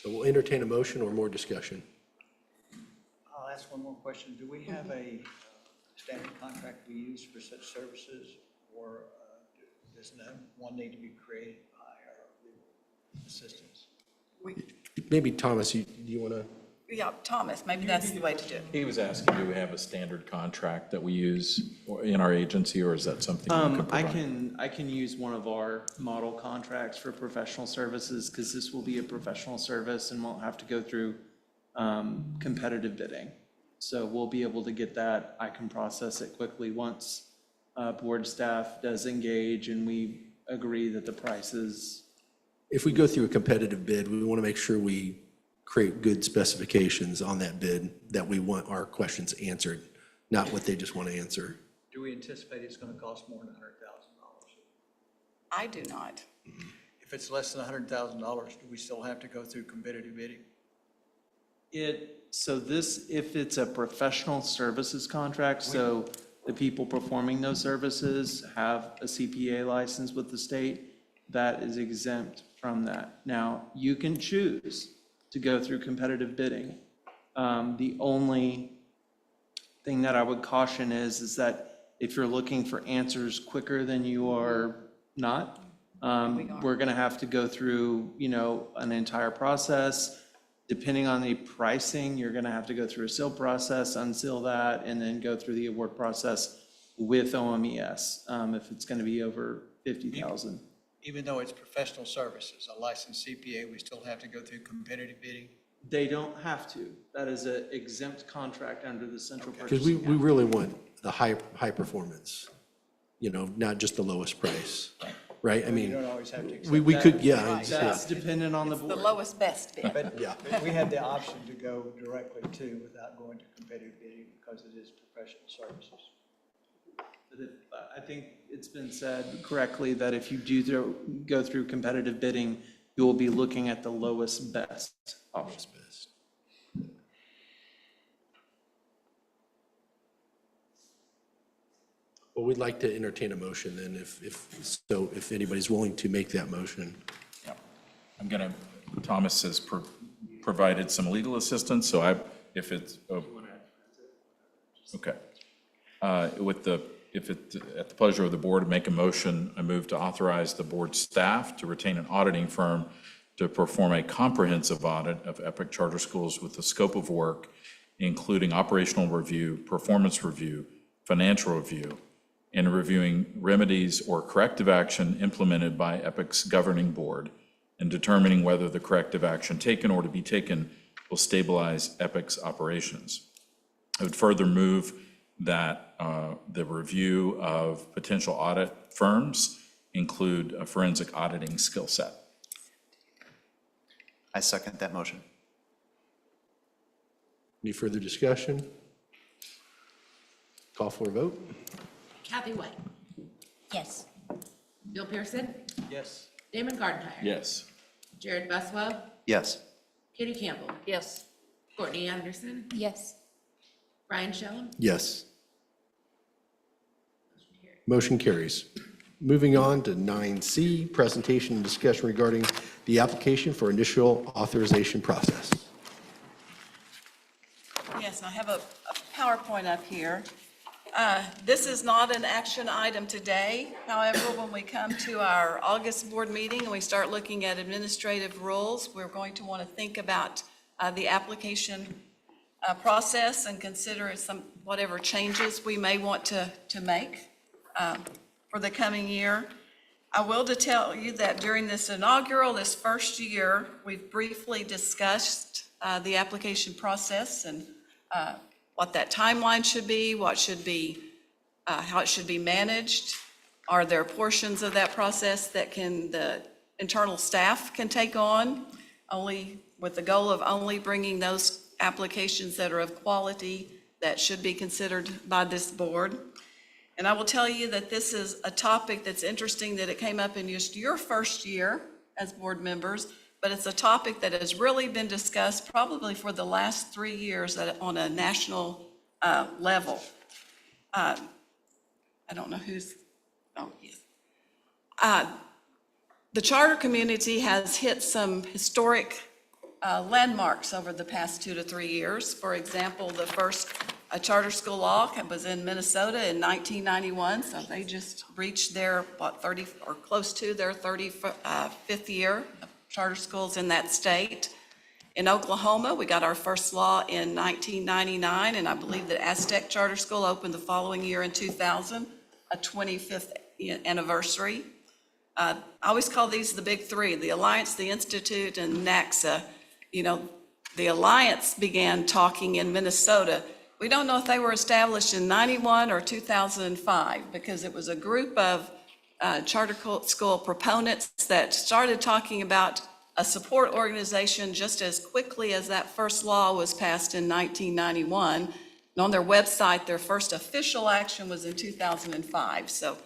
So we'll entertain a motion or more discussion. I'll ask one more question. Do we have a standard contract we use for such services, or does one need to be created by our legal assistants? Maybe Thomas, do you want to? Yeah, Thomas, maybe that's the way to do it. He was asking, do we have a standard contract that we use in our agency, or is that something you can provide? I can use one of our model contracts for professional services, because this will be a professional service and won't have to go through competitive bidding. So we'll be able to get that. I can process it quickly once board staff does engage and we agree that the price is. If we go through a competitive bid, we want to make sure we create good specifications on that bid, that we want our questions answered, not what they just want to answer. Do we anticipate it's going to cost more than $100,000? I do not. If it's less than $100,000, do we still have to go through competitive bidding? If it's a professional services contract, so the people performing those services have a CPA license with the state, that is exempt from that. Now, you can choose to go through competitive bidding. The only thing that I would caution is that if you're looking for answers quicker than you are not, we're gonna have to go through, an entire process. Depending on the pricing, you're gonna have to go through a seal process, unseal that, and then go through the award process with OMES, if it's gonna be over 50,000. Even though it's professional services, a licensed CPA, we still have to go through competitive bidding? They don't have to. That is an exempt contract under the central Because purchasing. we really want the high performance, not just the lowest price, right? I mean, You don't always have to accept we that. could, yeah. Right. That's dependent on the board. The lowest best bid. But we have the option to go directly to without going to competitive bidding because it is professional services. I think it's been said correctly that if you do go through competitive bidding, you will be looking at the lowest best option. Well, we'd like to entertain a motion then, if anybody's willing to make that motion. I'm gonna, Thomas has provided some legal assistance, so if it's, okay. If it, at the pleasure of the board, make a motion, I move to authorize the board staff to retain an auditing firm to perform a comprehensive audit of Epic Charter Schools with the scope of work, including operational review, performance review, financial review, and reviewing remedies or corrective action implemented by Epic's governing board, and determining whether the corrective action taken or to be taken will stabilize Epic's operations. I would further move that the review of potential audit firms include a forensic auditing skill set. I second that motion. Any further discussion? Call for a vote? Kathy White, Yes. Bill Pearson, Yes. Damon Gardenhire. Yes. Jared Buswell, Yes. Kitty Campbell, Yes. Courtney Anderson, Yes. Brian Shellum. Yes. Motion carries. Moving on to 9C, presentation and discussion regarding the application for initial authorization process. Yes, I have a PowerPoint up here. This is not an action item today. However, when we come to our August board meeting and we start looking at administrative rules, we're going to want to think about the application process and consider whatever changes we may want to make for the coming year. I will to tell you that during this first year, we've briefly discussed the application process and what that timeline should be, how it should be managed. Are there portions of that process that the internal staff can take on, only with the goal of only bringing those applications that are of quality that should be considered by this board. And I will tell you that this is a topic that's interesting, that it came up in just your first year as board members, but it's a topic that has really been discussed probably for the last 3 years on a national level. I don't know who's, oh, yes. The charter community has hit some historic landmarks over the past 2 to 3 years. For example, the first charter school law was in Minnesota in 1991, so they just reached their, 30, or close to their 35th year of charter schools in that state. In Oklahoma, we got our first law in 1999, and I believe that Aztec Charter School opened the following year in 2000, a 25th anniversary. I always call these the big three: the Alliance, the Institute, and NACSA. You know, the Alliance began talking in Minnesota. We don't know if they were established in 91 or 2005, because it was a group of charter school proponents that started talking about a support organization just as quickly as that first law was passed in 1991. And on their website, their first official action was in 2005. So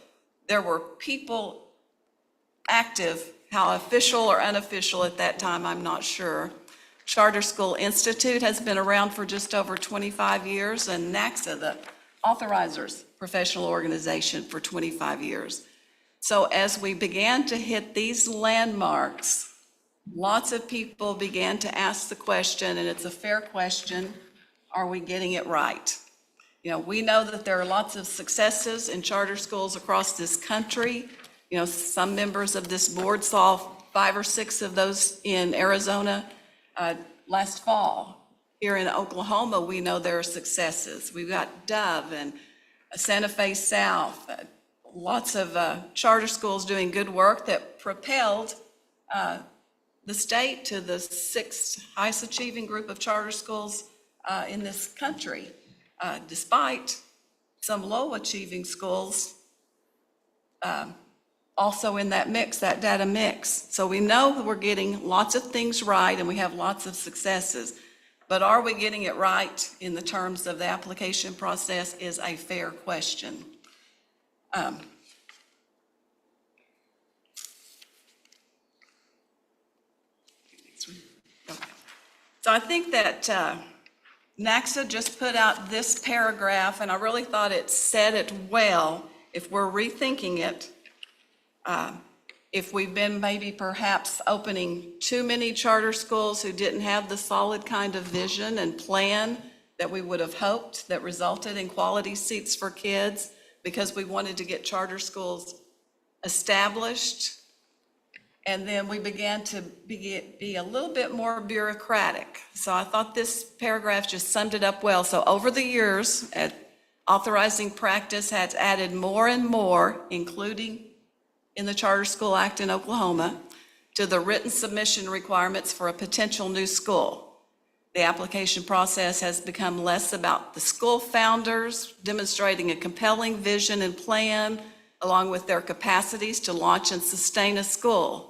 there were people active, how official or unofficial at that time, I'm not sure. Charter School Institute has been around for just over 25 years, and NACSA, the authorizers professional organization, for 25 years. So as we began to hit these landmarks, lots of people began to ask the question, and it's a fair question: are we getting it right? You know, we know that there are lots of successes in charter schools across this country. You know, some members of this board saw 5 or 6 of those in Arizona last fall. Here in Oklahoma, we know there are successes. We've got Dove and Santa Fe South, lots of charter schools doing good work that propelled the state to the 6th highest achieving group of charter schools in this country, despite some low achieving schools also in that mix, that data mix. So we know that we're getting lots of things right and we have lots of successes, but are we getting it right in the terms of the application process is a fair question. So I think that NACSA just put out this paragraph, and I really thought it said it well. If we're rethinking it, if we've been maybe perhaps opening too many charter schools who didn't have the solid kind of vision and plan that we would have hoped, that resulted in quality seats for kids, because we wanted to get charter schools established. And then we began to be a little bit more bureaucratic. So I thought this paragraph just summed it up well. So over the years, authorizing practice has added more and more, including in the Charter School Act in Oklahoma, to the written submission requirements for a potential new school. The application process has become less about the school founders demonstrating a compelling vision and plan, along with their capacities to launch and sustain a school.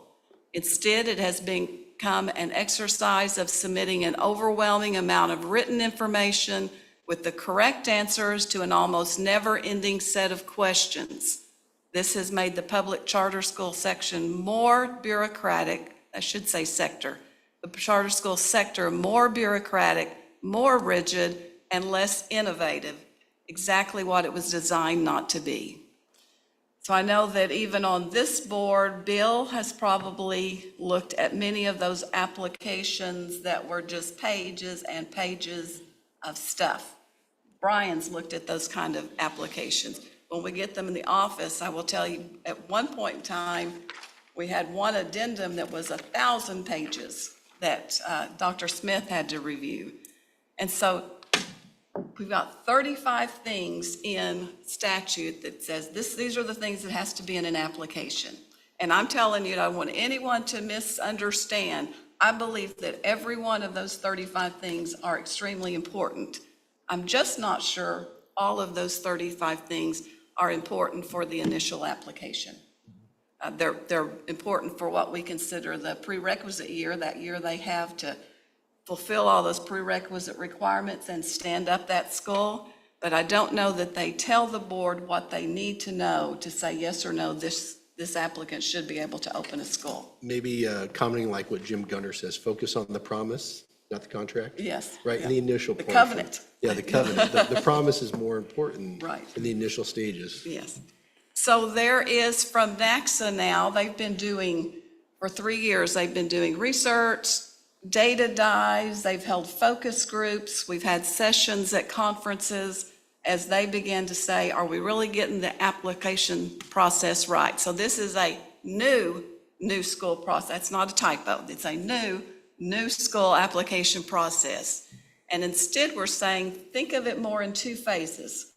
Instead, it has become an exercise of submitting an overwhelming amount of written information with the correct answers to an almost never-ending set of questions. This has made the public charter school section more bureaucratic, I should say sector, the charter school sector more bureaucratic, more rigid, and less innovative, exactly what it was designed not to be. So I know that even on this board, Bill has probably looked at many of those applications that were just pages and pages of stuff. Brian's looked at those kind of applications. When we get them in the office, I will tell you, at one point in time, we had one addendum that was 1,000 pages that Dr. Smith had to review. And so we've got 35 things in statute that says these are the things that has to be in an application. And I'm telling you, I don't want anyone to misunderstand. I believe that every one of those 35 things are extremely important. I'm just not sure all of those 35 things are important for the initial application. They're important for what we consider the prerequisite year, that year they have to fulfill all those prerequisite requirements and stand up that school. But I don't know that they tell the board what they need to know to say yes or no, this applicant should be able to open a school. Maybe commenting like what Jim Gunner says, focus on the promise, not the contract. Yes. Right, in the initial portion. Covenant. Yeah, the covenant. The promise is more important. Right. In the initial stages. Yes. So there is from NACSA now, they've been doing, for 3 years, they've been doing research, data dives, they've held focus groups, we've had sessions at conferences as they begin to say, are we really getting the application process right? So this is a new school process. It's not a typo. It's a new school application process. And instead we're saying, think of it more in 2 phases.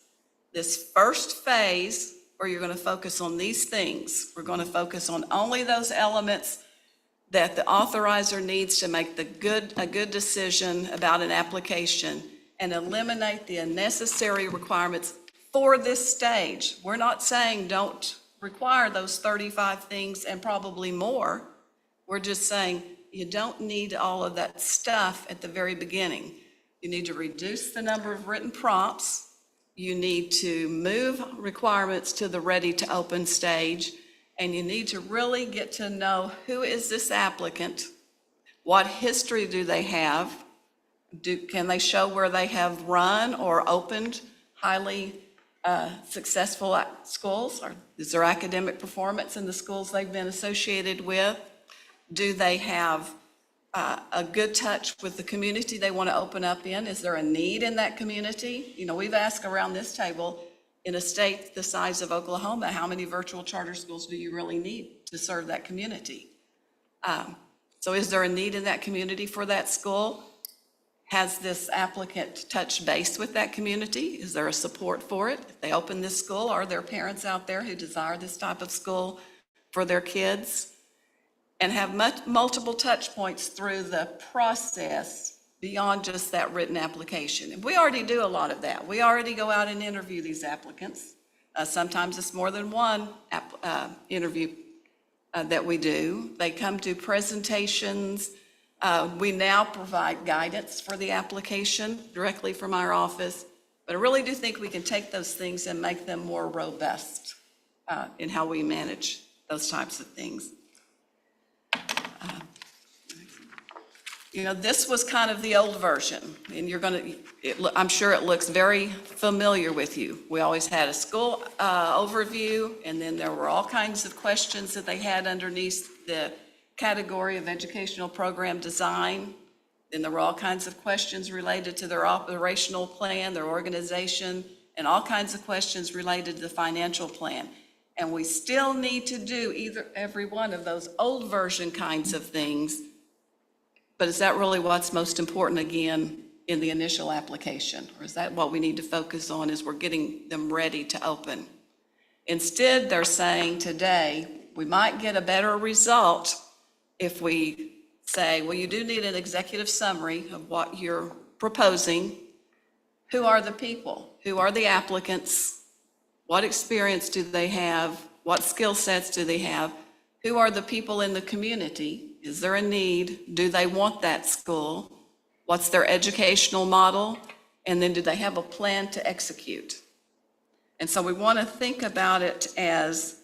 This first phase, where you're going to focus on these things, we're going to focus on only those elements that the authorizer needs to make a good decision about an application and eliminate the unnecessary requirements for this stage. We're not saying don't require those 35 things and probably more. We're just saying you don't need all of that stuff at the very beginning. You need to reduce the number of written prompts. You need to move requirements to the ready to open stage. And you need to really get to know who is this applicant, what history do they have, can they show where they have run or opened highly successful schools, or is there academic performance in the schools they've been associated with? Do they have a good touch with the community they want to open up in? Is there a need in that community? You know, we've asked around this table, in a state the size of Oklahoma, how many virtual charter schools do you really need to serve that community? So is there a need in that community for that school? Has this applicant touched base with that community? Is there a support for it? If they open this school, are there parents out there who desire this type of school for their kids? And have multiple touch points through the process beyond just that written application. And we already do a lot of that. We already go out and interview these applicants. Sometimes it's more than one interview that we do. They come to presentations. We now provide guidance for the application directly from our office. But I really do think we can take those things and make them more robust in how we manage those types of things. You know, this was kind of the old version, and I'm sure it looks very familiar with you. We always had a school overview, and then there were all kinds of questions that they had underneath the category of educational program design. Then there were all kinds of questions related to their operational plan, their organization, and all kinds of questions related to the financial plan. And we still need to do every one of those old version kinds of things. But is that really what's most important again in the initial application? Or is that what we need to focus on as we're getting them ready to open? Instead, they're saying today, we might get a better result if we say, well, you do need an executive summary of what you're proposing. Who are the people? Who are the applicants? What experience do they have? What skill sets do they have? Who are the people in the community? Is there a need? Do they want that school? What's their educational model? And then do they have a plan to execute? And so we want to think about it as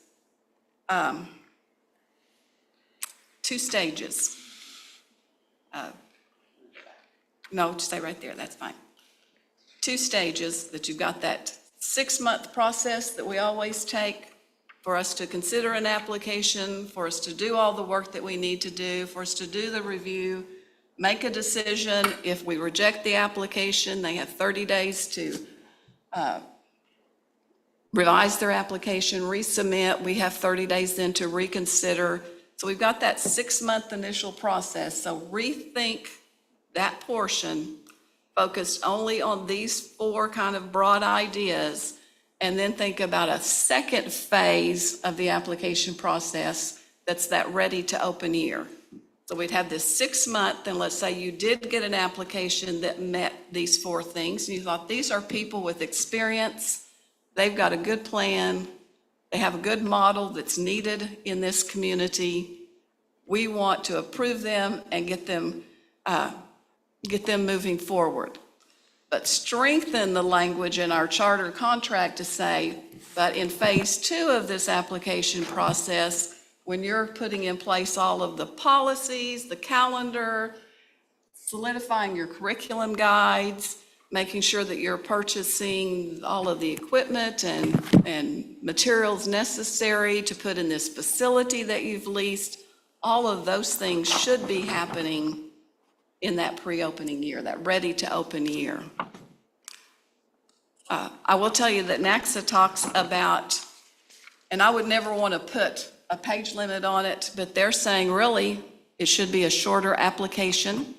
2 stages. No, just stay right there, that's fine. 2 stages that you've got that 6-month process that we always take for us to consider an application, for us to do all the work that we need to do, for us to do the review, make a decision. If we reject the application, they have 30 days to revise their application, resubmit. We have 30 days then to reconsider. So we've got that 6-month initial process. So rethink that portion, focused only on these 4 kind of broad ideas, and then think about a second phase of the application process that's that ready to open year. So we'd have this 6-month, and let's say you did get an application that met these 4 things, and you thought these are people with experience, they've got a good plan, they have a good model that's needed in this community. We want to approve them and get them moving forward. But strengthen the language in our charter contract to say, but in phase 2 of this application process, when you're putting in place all of the policies, the calendar, solidifying your curriculum guides, making sure that you're purchasing all of the equipment and materials necessary to put in this facility that you've leased, all of those things should be happening in that pre-opening year, that ready to open year. I will tell you that NACSA talks about, and I would never want to put a page limit on it, but they're saying really it should be a shorter application.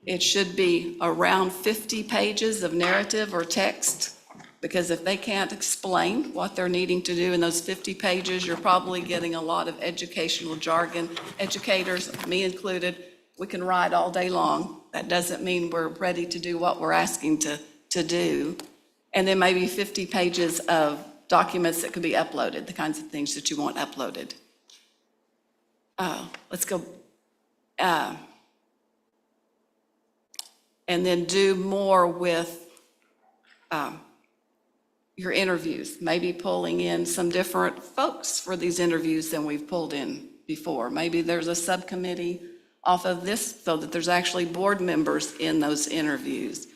It should be around 50 pages of narrative or text, because if they can't explain what they're needing to do in those 50 pages, you're probably getting a lot of educational jargon. Educators, me included, we can write all day long. That doesn't mean we're ready to do what we're asking to do. And then maybe 50 pages of documents that could be uploaded, the kinds of things that you want uploaded. Let's go. And then do more with your interviews, maybe pulling in some different folks for these interviews than we've pulled in before. Maybe there's a subcommittee off of this so that there's actually board members in those interviews.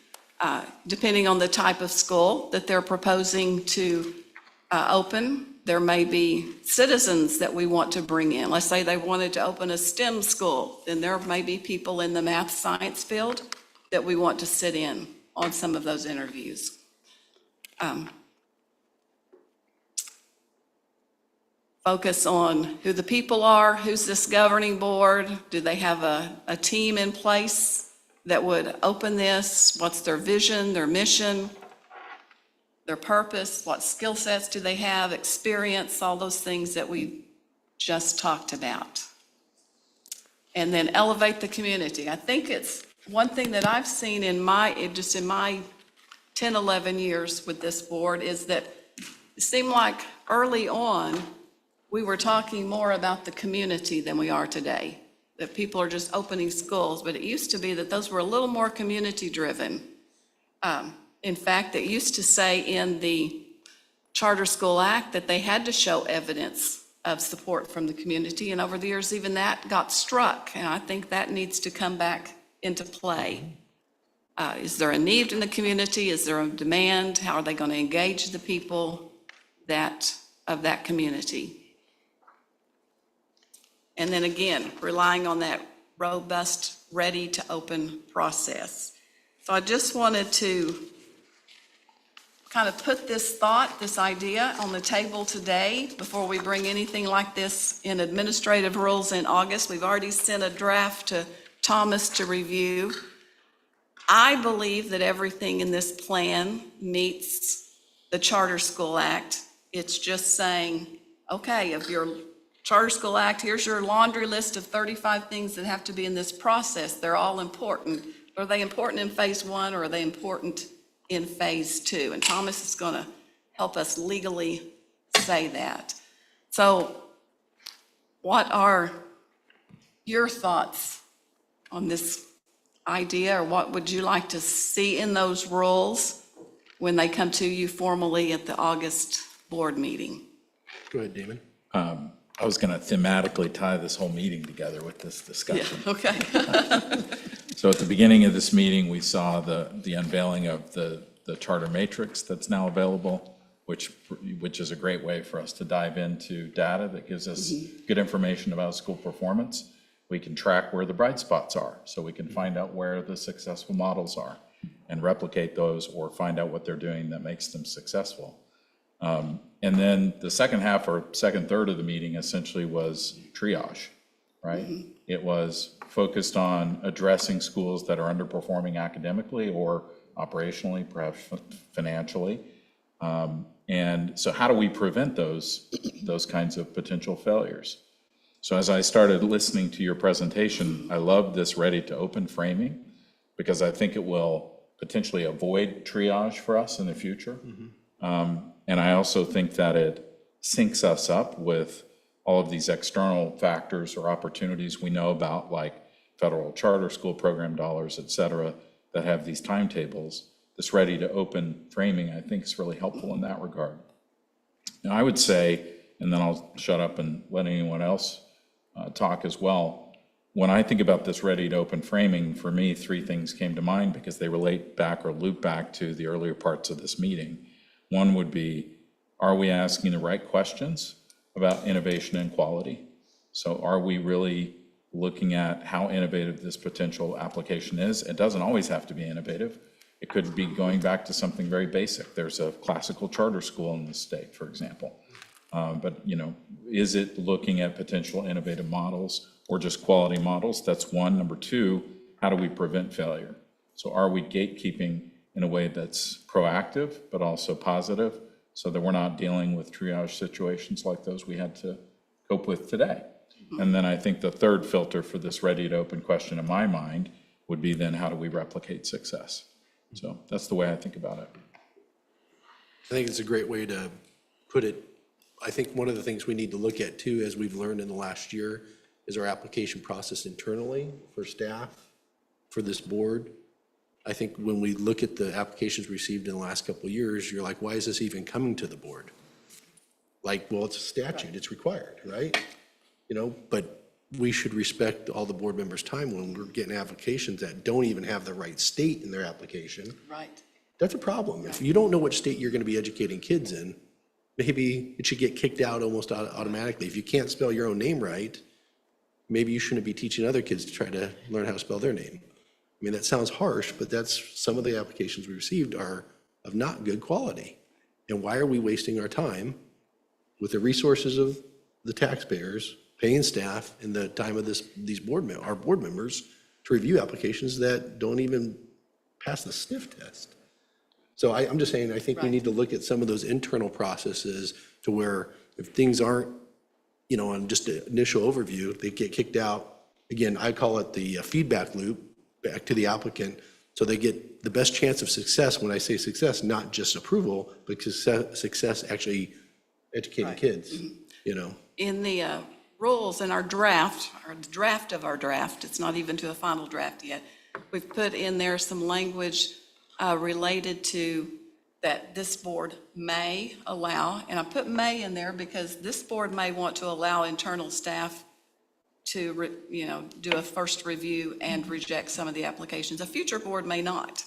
Depending on the type of school that they're proposing to open, there may be citizens that we want to bring in. Let's say they wanted to open a STEM school, then there may be people in the math science field that we want to sit in on some of those interviews. Focus on who the people are, who's this governing board, do they have a team in place that would open this, what's their vision, their mission, their purpose, what skill sets do they have, experience, all those things that we just talked about. And then elevate the community. I think it's one thing that I've seen in my 10, 11 years with this board is that it seemed like early on, we were talking more about the community than we are today, that people are just opening schools, but it used to be that those were a little more community-driven. In fact, it used to say in the Charter School Act that they had to show evidence of support from the community, and over the years, even that got struck, and I think that needs to come back into play? Is there a need in the community? Is there a demand? How are they going to engage the people of that community? And then again, relying on that robust, ready-to-open process. So I just wanted to kind of put this thought, this idea on the table today before we bring anything like this in administrative rules in August. We've already sent a draft to Thomas to review. I believe that everything in this plan meets the Charter School Act. It's just saying, okay, if your Charter School Act, here's your laundry list of 35 things that have to be in this process. They're all important. Are they important in phase 1 or are they important in phase 2? And Thomas is going to help us legally say that. So what are your thoughts on this idea, or what would you like to see in those rules when they come to you formally at the August board meeting? Go ahead, Damon. I was going to thematically tie this whole meeting together with this discussion. Yeah, okay. So at the beginning of this meeting, we saw the unveiling of the charter matrix that's now available, which is a great way for us to dive into data that gives us good information about school performance. We can track where the bright spots are, so we can find out where the successful models are and replicate those or find out what they're doing that makes them successful. And then the second half or second third of the meeting essentially was triage, right? It was focused on addressing schools that are underperforming academically or operationally, perhaps financially. And so how do we prevent those kinds of potential failures? So as I started listening to your presentation, I love this ready to open framing because I think it will potentially avoid triage for us in the future. And I also think that it syncs us up with all of these external factors or opportunities we know about, like federal charter school program dollars, et cetera, that have these timetables. This ready to open framing, I think, is really helpful in that regard. Now, I would say, and then I'll shut up and let anyone else talk as well. When I think about this ready to open framing, for me, 3 things came to mind because they relate back or loop back to the earlier parts of this meeting. One would be, are we asking the right questions about innovation and quality? So are we really looking at how innovative this potential application is? It doesn't always have to be innovative. It could be going back to something very basic. There's a classical charter school in the state, for example. But, is it looking at potential innovative models or just quality models? That's one. Number 2, how do we prevent failure? So are we gatekeeping in a way that's proactive, but also positive, so that we're not dealing with triage situations like those we had to cope with today? And then I think the third filter for this ready to open question in my mind would be then how do we replicate success? So that's the way I think about it. I think it's a great way to put it. I think one of the things we need to look at too, as we've learned in the last year, is our application process internally for staff, for this board. I think when we look at the applications received in the last couple of years, you're like, why is this even coming to the board? Like, well, it's a statute, it's required, right? But we should respect all the board members' time when we're getting applications that don't even have the right state in their application. Right. That's a problem. If you don't know what state you're going to be educating kids in, maybe it should get kicked out almost automatically. If you can't spell your own name right, maybe you shouldn't be teaching other kids to try to learn how to spell their name. I mean, that sounds harsh, but that's some of the applications we received are of not good quality. And why are we wasting our time with the resources of the taxpayers, paying staff, and the time of our board members to review applications that don't even pass the sniff test? So I'm just saying, I think we need to look at some of those internal processes to where if things aren't, on just an initial overview, they get kicked out. Again, I call it the feedback loop back to the applicant, so they get the best chance of success. When I say success, not just approval, but success actually educating kids, In the rules in our draft, or the draft of our draft, it's not even to a final draft yet, we've put in there some language related to that this board may allow, and I put may in there because this board may want to allow internal staff to, do a first review and reject some of the applications. A future board may not.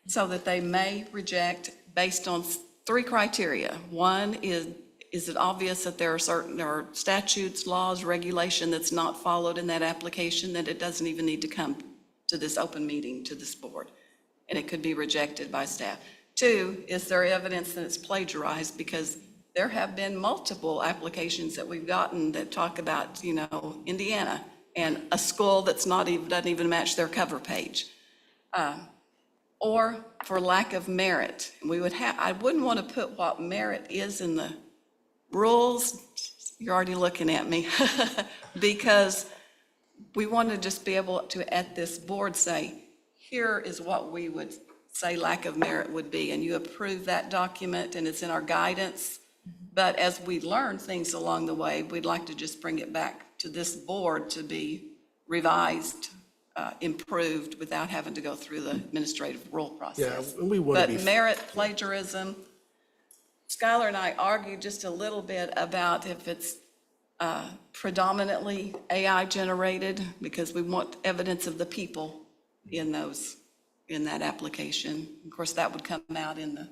So that they may reject based on 3 criteria. One is it obvious that there are statutes, laws, regulation that's not followed in that application, that it doesn't even need to come to this open meeting, to this board, and it could be rejected by staff. 2, is there evidence that it's plagiarized? Because there have been multiple applications that we've gotten that talk about, Indiana, and a school that's doesn't even match their cover page. Or for lack of merit. I wouldn't want to put what merit is in the rules. You're already looking at me. Because we want to just be able to, at this board, say, here is what we would say lack of merit would be, and you approve that document, and it's in our guidance. But as we learn things along the way, we'd like to just bring it back to this board to be revised, improved, without having to go through the administrative rule process. Yeah, we want to be. But merit, plagiarism, Skylar and I argued just a little bit about if it's predominantly AI generated, because we want evidence of the people in that application. Of course, that would come out in the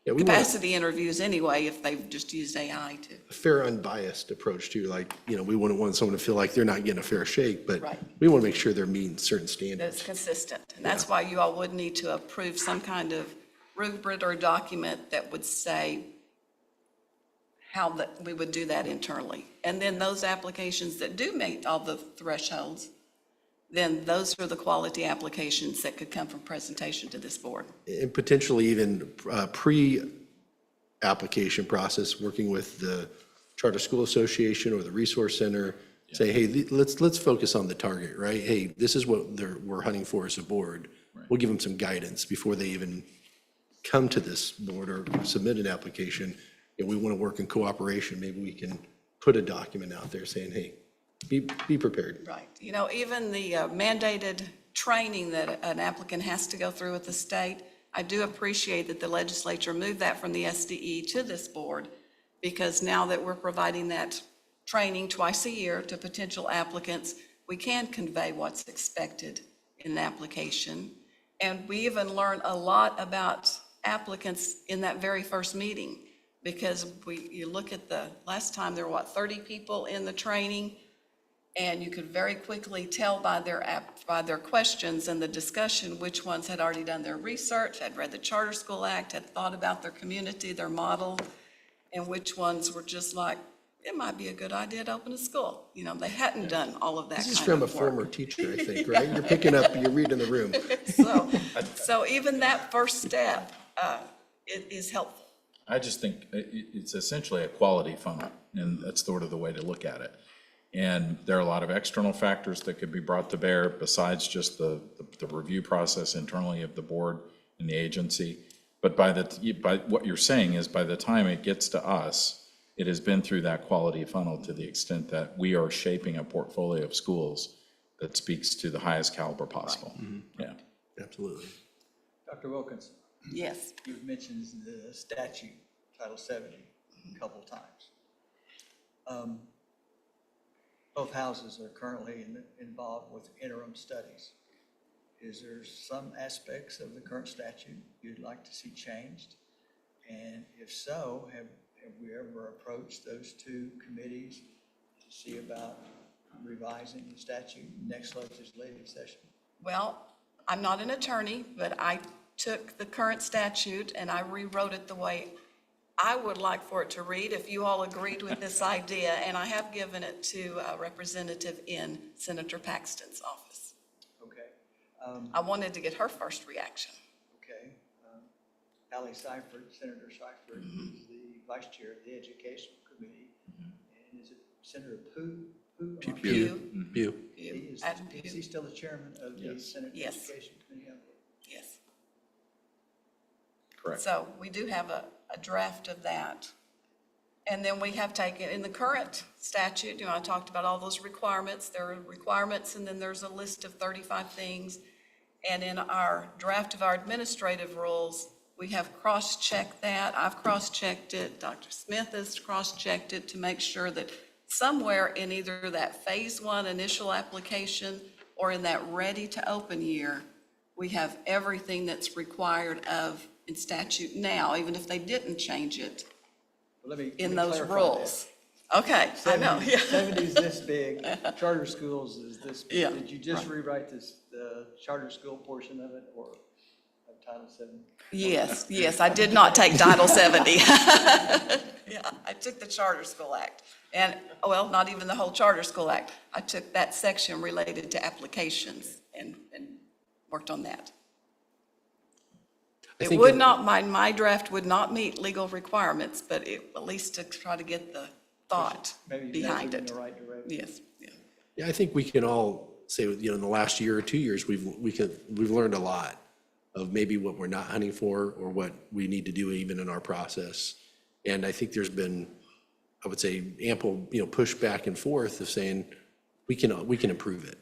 Yeah, we want capacity interviews anyway, if they've just used AI to. a fair, unbiased approach to, like, we wouldn't want someone to feel like they're not getting a fair shake, but Right. we want to make sure they're meeting certain standards. That's consistent. And that's why you all would need to approve some kind of rubric or document that would say how that we would do that internally. And then those applications that do meet all the thresholds, then those are the quality applications that could come from presentation to this board. And potentially even pre-application process, working with the Charter School Association or the Resource Center, say, hey, let's focus on the target, right? Hey, this is what we're hunting for as a board. We'll give them some guidance before they even come to this board or submit an application. And we want to work in cooperation. Maybe we can put a document out there saying, hey, be prepared. Right. Even the mandated training that an applicant has to go through with the state, I do appreciate that the legislature moved that from the SDE to this board, because now that we're providing that training twice a year to potential applicants, we can convey what's expected in an application. And we even learn a lot about applicants in that very first meeting, because you look at the last time, there were 30 people in the training, and you could very quickly tell by their questions and the discussion which ones had already done their research, had read the Charter School Act, had thought about their community, their model, and which ones were just like, it might be a good idea to open a school. They hadn't done all of that This is kind from a of work. former teacher, I think, right? You're picking up, you're reading the room. So even that first step, it is helpful. I just think it's essentially a quality funnel, and that's sort of the way to look at it. And there are a lot of external factors that could be brought to bear besides just the review process internally of the board and the agency. But by what you're saying is, by the time it gets to us, it has been through that quality funnel to the extent that we are shaping a portfolio of schools that speaks to the highest caliber possible. Yeah, absolutely. Dr. Wilkinson. Yes. You've mentioned the statute, Title 70, a couple times. Both houses are currently involved with interim studies. Is there some aspects of the current statute you'd like to see changed? And if so, have we ever approached those 2 committees to see about revising the statute next legislative session? Well, I'm not an attorney, but I took the current statute and I rewrote it the way I would like for it to read, if you all agreed with this idea, and I have given it to a representative in Senator Paxton's office. Okay. I wanted to get her first reaction. Okay. Allie Seifert, Senator Seifert, is the vice chair of the Education Committee. And is it Senator Pugh? Pugh. Is he still the chairman of the Senate Yes. Education Committee? Yes. correct. So we do have a draft of that. And then we have taken, in the current statute, I talked about all those requirements. There are requirements, and then there's a list of 35 things. And in our draft of our administrative rules, we have cross-checked that. I've cross-checked it. Dr. Smith has cross-checked it to make sure that somewhere in either that phase one initial application or in that ready to open year, we have everything that's required of in statute now, even if they didn't change it in those rules. Okay, I know, yeah. 70's this big, charter schools is this big. Yeah. Did you just rewrite this, the charter school portion of it, or of Title VII? Yes, I did not take Title 70. Yeah, I took the Charter School Act. And, well, not even the whole Charter School Act. I took that section related to applications and worked on that. I It think would it- not, my draft would not meet legal requirements, but at least to try to get the thought Maybe behind measured in it. the right direction. Yes, yeah. Yeah, I think we can all say, you know, in the last year or 2 years, we've learned a lot of maybe what we're not hunting for or what we need to do even in our process. And I think there's been, I would say, ample, you know, push back and forth of saying, we can improve it.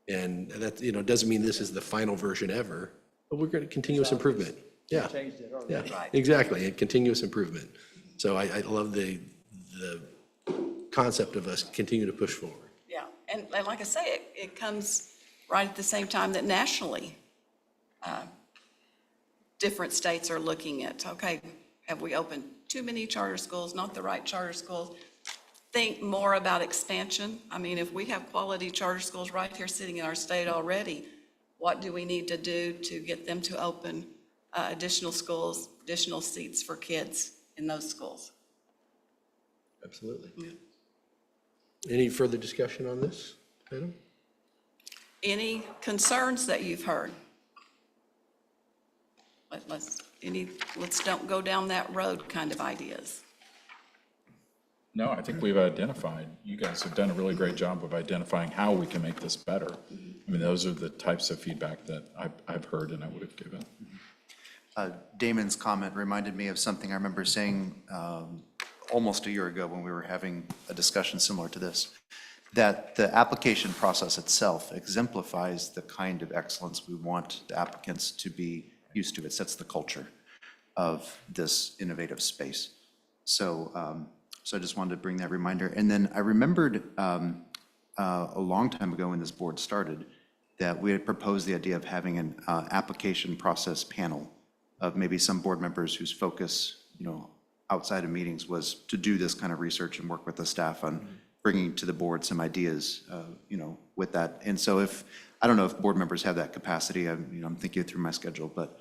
And that, you know, doesn't mean this is the final version ever, but we're going to continuous improvement. Yeah. Changed it already. Yeah, Right. exactly, and continuous improvement. So I love the concept of us continue to push forward. Yeah, and like I say, it comes right at the same time that nationally, different states are looking at, okay, have we opened too many charter schools, not the right charter schools? Think more about expansion. I mean, if we have quality charter schools right here sitting in our state already, what do we need to do to get them to open additional schools, additional seats for kids in those schools? Absolutely. Any further discussion on this item? Any concerns that you've heard? Let's don't go down that road kind of ideas. No, I think we've identified, you guys have done a really great job of identifying how we can make this better. I mean, those are the types of feedback that I've heard and I would have given. Damon's comment reminded me of something I remember saying almost a year ago when we were having a discussion similar to this, that the application process itself exemplifies the kind of excellence we want the applicants to be used to. It sets the culture of this innovative space. So I just wanted to bring that reminder. And then I remembered a long time ago when this board started that we had proposed the idea of having an application process panel of maybe some board members whose focus, you know, outside of meetings was to do this kind of research and work with the staff on bringing to the board some ideas, you know, with that. And so I don't know if board members have that capacity. I'm thinking through my schedule, but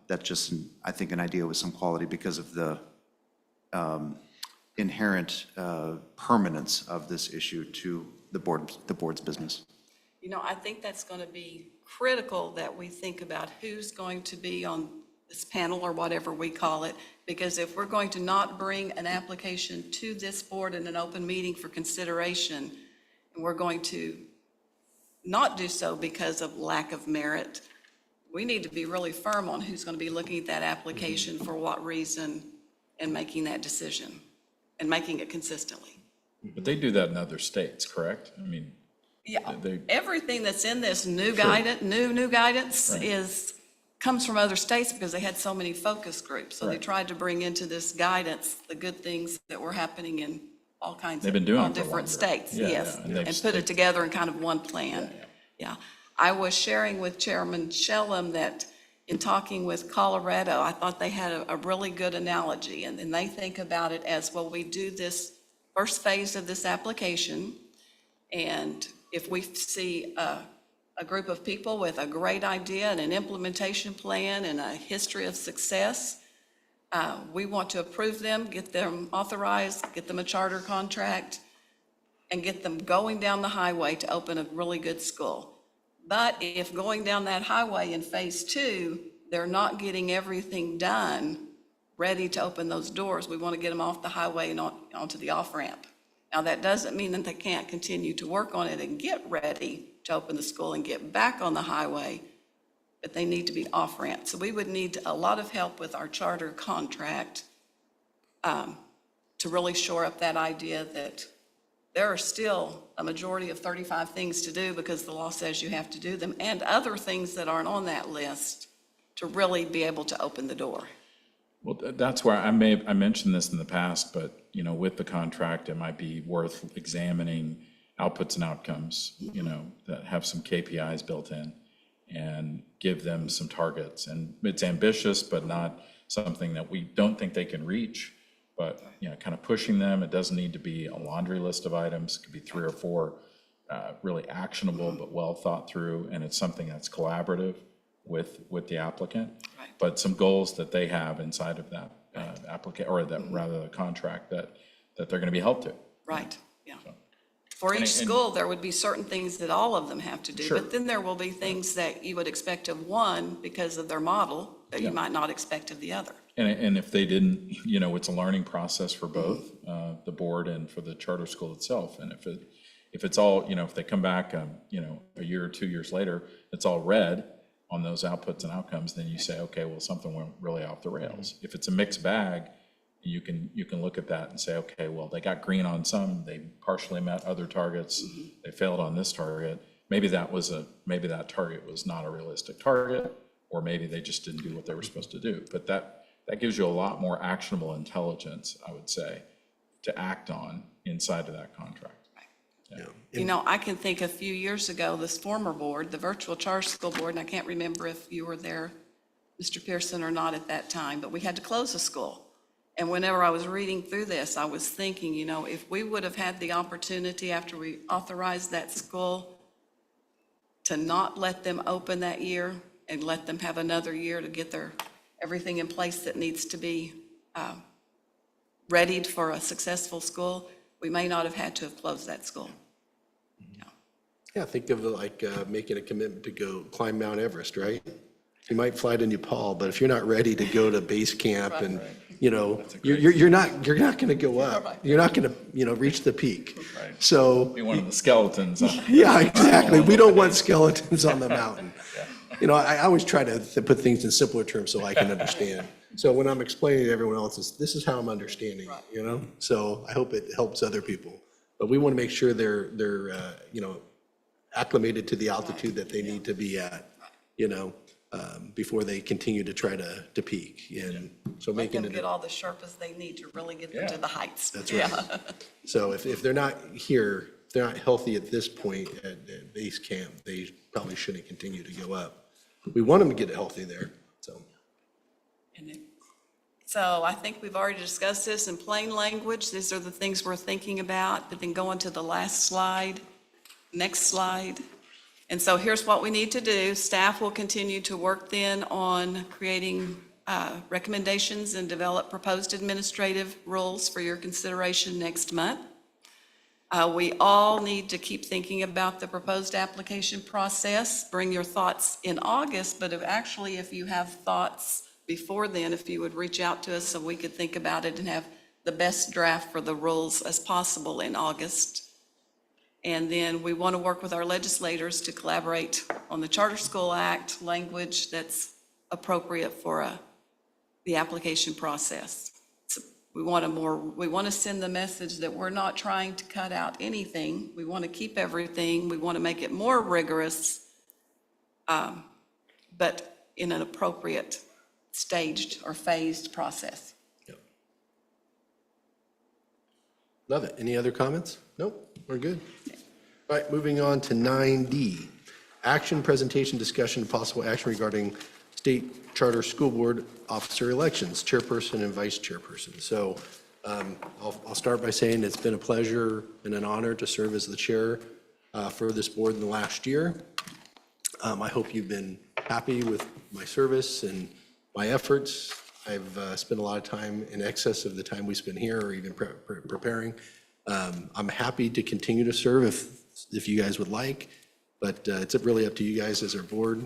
that's just, I think, an idea with some quality because of the inherent permanence of this issue to the board's business. You know, I think that's going to be critical that we think about who's going to be on this panel or whatever we call it, because if we're going to not bring an application to this board in an open meeting for consideration, and we're going to not do so because of lack of merit, we need to be really firm on who's going to be looking at that application for what reason and making that decision and making it consistently. But they do that in other states, correct? I mean, Yeah, they, everything that's in this new Sure. guidance, new guidance Right. comes from other states because they had so many focus groups. So they Right. tried to bring into this guidance the good things that were happening in all kinds They've of, been doing all it for different longer. states, Yeah, yes. yeah, and they've- And put it together in kind of one plan. Yeah. I was sharing with Chairman Shellum that in talking with Colorado, I thought they had a really good analogy. And they think about it as, well, we do this first phase of this application, and if we see a group of people with a great idea and an implementation plan and a history of success, we want to approve them, get them authorized, get them a charter contract, and get them going down the highway to open a really good school. But if going down that highway in phase two, they're not getting everything done, ready to open those doors, we want to get them off the highway and onto the off-ramp. Now, that doesn't mean that they can't continue to work on it and get ready to open the school and get back on the highway, but they need to be off-ramp. So we would need a lot of help with our charter contract to really shore up that idea that there are still a majority of 35 things to do because the law says you have to do them, and other things that aren't on that list to really be able to open the door. Well, that's where I mentioned this in the past, but, you know, with the contract, it might be worth examining outputs and outcomes, you know, that have some KPIs built in and give them some targets. And it's ambitious, but not something that we don't think they can reach, but, you know, kind of pushing them. It doesn't need to be a laundry list of items. It could be 3 or 4 really actionable, but well thought through. And it's something that's collaborative with the applicant, but some goals that they have inside of that applicant, or that rather the contract that they're going to be held to. Right, yeah. For each school, there would be certain things that all of them have to do, Sure. but then there will be things that you would expect of one because of their model that you might not expect of the other. And if they didn't, you know, it's a learning process for both the board and for the charter school itself. And if it's all, you know, if they come back, you know, a year or 2 years later, it's all red on those outputs and outcomes, then you say, okay, well, something went really off the rails. If it's a mixed bag, you can look at that and say, okay, well, they got green on some, they partially met other targets, they failed on this target. Maybe that target was not a realistic target, or maybe they just didn't do what they were supposed to do. But that gives you a lot more actionable intelligence, I would say, to act on inside of that contract. Yeah. You know, I can think a few years ago, this former board, the virtual charter school board, and I can't remember if you were there, Mr. Pearson, or not at that time, but we had to close a school. And whenever I was reading through this, I was thinking, you know, if we would have had the opportunity after we authorized that school to not let them open that year and let them have another year to get everything in place that needs to be readied for a successful school, we may not have had to have closed that school. Yeah, think of like making a commitment to go climb Mount Everest, right? You might fly to Nepal, but if you're not ready to go to base camp and, you know, you're not going to go up. You're not going to, you know, reach the peak. So. Be one of the skeletons. Yeah, exactly. We don't want skeletons on the mountain. You know, I always try to put things in simpler terms so I can understand. So when I'm explaining to everyone else, this is how I'm understanding it, you know? So I hope it helps other people. But we want to make sure they're you know, acclimated to the altitude that they need to be at, you know, before they continue to try to peak. And so Let making them it. get all the Sherpas they need to really get them to the heights. That's right. So if they're not here, if they're not healthy at this point at base camp, they probably shouldn't continue to go up. We want them to get healthy there, so. So I think we've already discussed this in plain language. These are the things we're thinking about, but then go on to the last slide, next slide. And so here's what we need to do. Staff will continue to work then on creating recommendations and develop proposed administrative rules for your consideration next month. We all need to keep thinking about the proposed application process. Bring your thoughts in August, but if you have thoughts before then, if you would reach out to us so we could think about it and have the best draft for the rules as possible in August. And then we want to work with our legislators to collaborate on the Charter School Act language that's appropriate for the application process. So we want to send the message that we're not trying to cut out anything. We want to keep everything. We want to make it more rigorous, but in an appropriate staged or phased process. Yep. Love it. Any other comments? Nope, we're good. All right, moving on to 9D. Action, presentation, discussion, and possible action regarding state charter school board officer elections, chairperson and vice chairperson. So I'll start by saying it's been a pleasure and an honor to serve as the chair for this board in the last year. I hope you've been happy with my service and my efforts. I've spent a lot of time in excess of the time we spend here or even preparing. I'm happy to continue to serve if you guys would like, but it's really up to you guys as our board.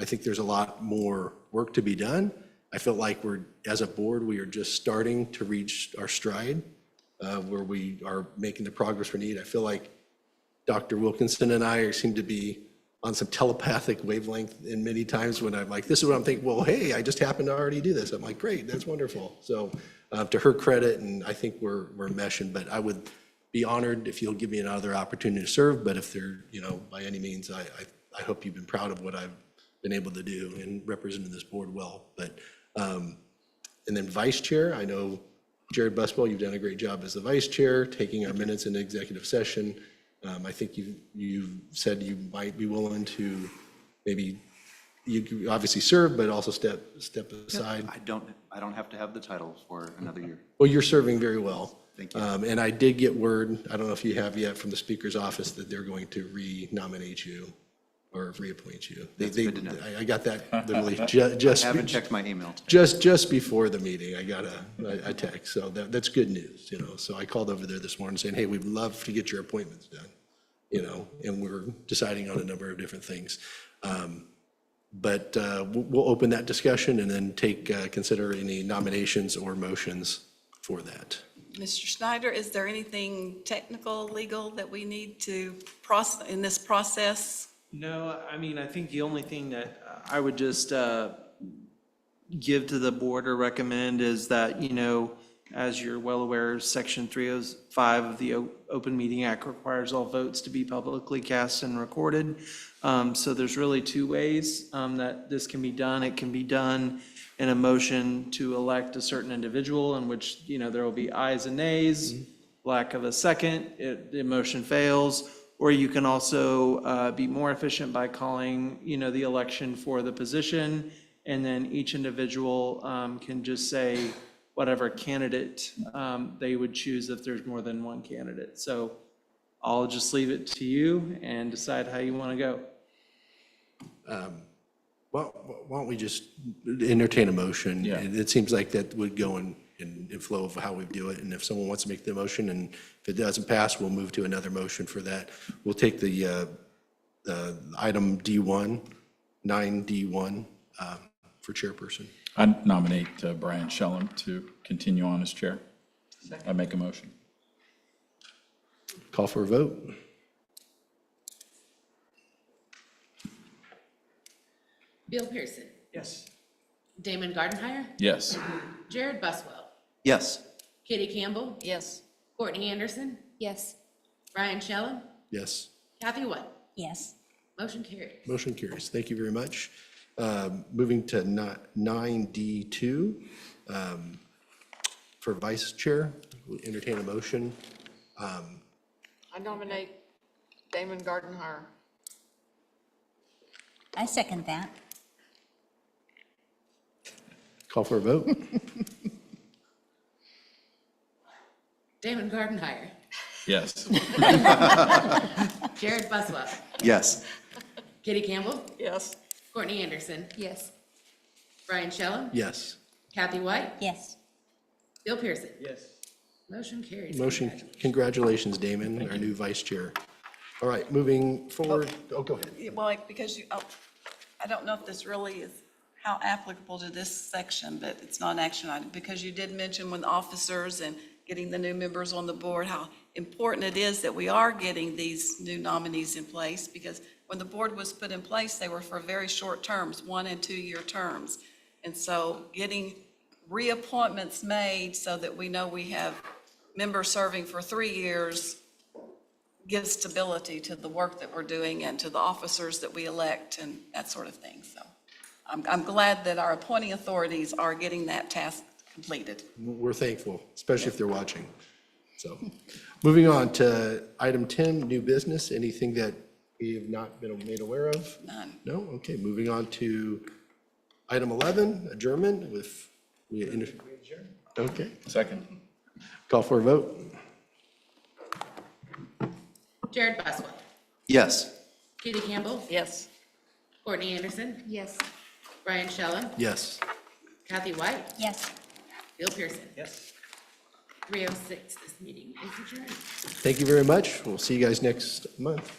I think there's a lot more work to be done. I feel like as a board, we are just starting to reach our stride where we are making the progress we need. I feel like Dr. Wilkinson and I seem to be on some telepathic wavelength in many times when I'm like, this is what I'm thinking, well, hey, I just happen to already do this. I'm like, great, that's wonderful. So to her credit, and I think we're meshing, but I would be honored if you'll give me another opportunity to serve, but if there, you know, by any means, I hope you've been proud of what I've been able to do and representing this board well. But And then vice chair, I know Jared Buswell, you've done a great job as the vice chair, taking our minutes into executive session. I think you've said you might be willing to maybe, you obviously serve, but also step aside. I don't have to have the title for another year. Well, you're serving very well. Thank you. And I did get word, I don't know if you have yet, from the Speaker's office that they're going to re-nominate you or reappoint you. That's good to know. I got that literally just. I haven't checked my email. Just before the meeting, I got a text, so that's good news, you know. So I called over there this morning saying, hey, we'd love to get your appointments done, you know, and we're deciding on a number of different things. But we'll open that discussion and then consider any nominations or motions for that. Mr. Schneider, is there anything technical, legal that we need to process in this process? No, I mean, I think the only thing that I would just give to the board or recommend is that, you know, as you're well aware, Section 305 of the Open Meeting Act requires all votes to be publicly cast and recorded. So there's really two ways that this can be done. It can be done in a motion to elect a certain individual in which, you know, there will be ayes and nays, lack of a second, the motion fails. Or you can also be more efficient by calling, you know, the election for the position, and then each individual can just say whatever candidate they would choose if there's more than one candidate. So I'll just leave it to you and decide how you want to go. Well, why don't we just entertain a motion? Yeah. It seems like that would go in flow of how we do it, and if someone wants to make the motion, and if it doesn't pass, we'll move to another motion for that. We'll take the item D1, 9D1, for chairperson. I nominate Brian Shellum to continue on as chair. I make a motion. Call for a vote. Bill Pearson, Yes. Damon Gardenhire, Yes. Jared Buswell, Yes. Kitty Campbell, Yes. Courtney Anderson, Yes. Brian Shellum, Yes. Kathy White. Yes. Motion carries. Motion carries. Thank you very much. Moving to 9D2, for vice chair, we'll entertain a motion. I nominate Damon Gardenhire. I second that. Call for a vote. Damon Gardenhire, Yes. Jared Buswell, Yes. Kitty Campbell, Yes. Courtney Anderson, Yes. Brian Shellum, Yes. Kathy White, Yes. Bill Pearson. Yes. Motion carries. Motion, congratulations, Damon, our new vice chair. All right, moving forward. Oh, go ahead. Well, like, because I don't know if this really is how applicable to this section, but it's not an action item, because you did mention when the officers and getting the new members on the board, how important it is that we are getting these new nominees in place, because when the board was put in place, they were for very short terms, 1 and 2 year terms. And so getting reappointments made so that we know we have members serving for 3 years gives stability to the work that we're doing and to the officers that we elect and that sort of thing. So I'm glad that our appointing authorities are getting that task completed. We're thankful, especially if they're watching. So, moving on to item 10, new business. Anything that we have not been made aware of? None. No? Okay, moving on to item 11, adjournment with. Okay, Second. call for a vote. Jared Buswell, Yes. Kitty Campbell, Yes. Courtney Anderson, Yes. Brian Shellum, Yes. Kathy White, Yes. Bill Pearson. Yes. 3:06, this meeting is adjourned. Thank you very much. We'll see you guys next month.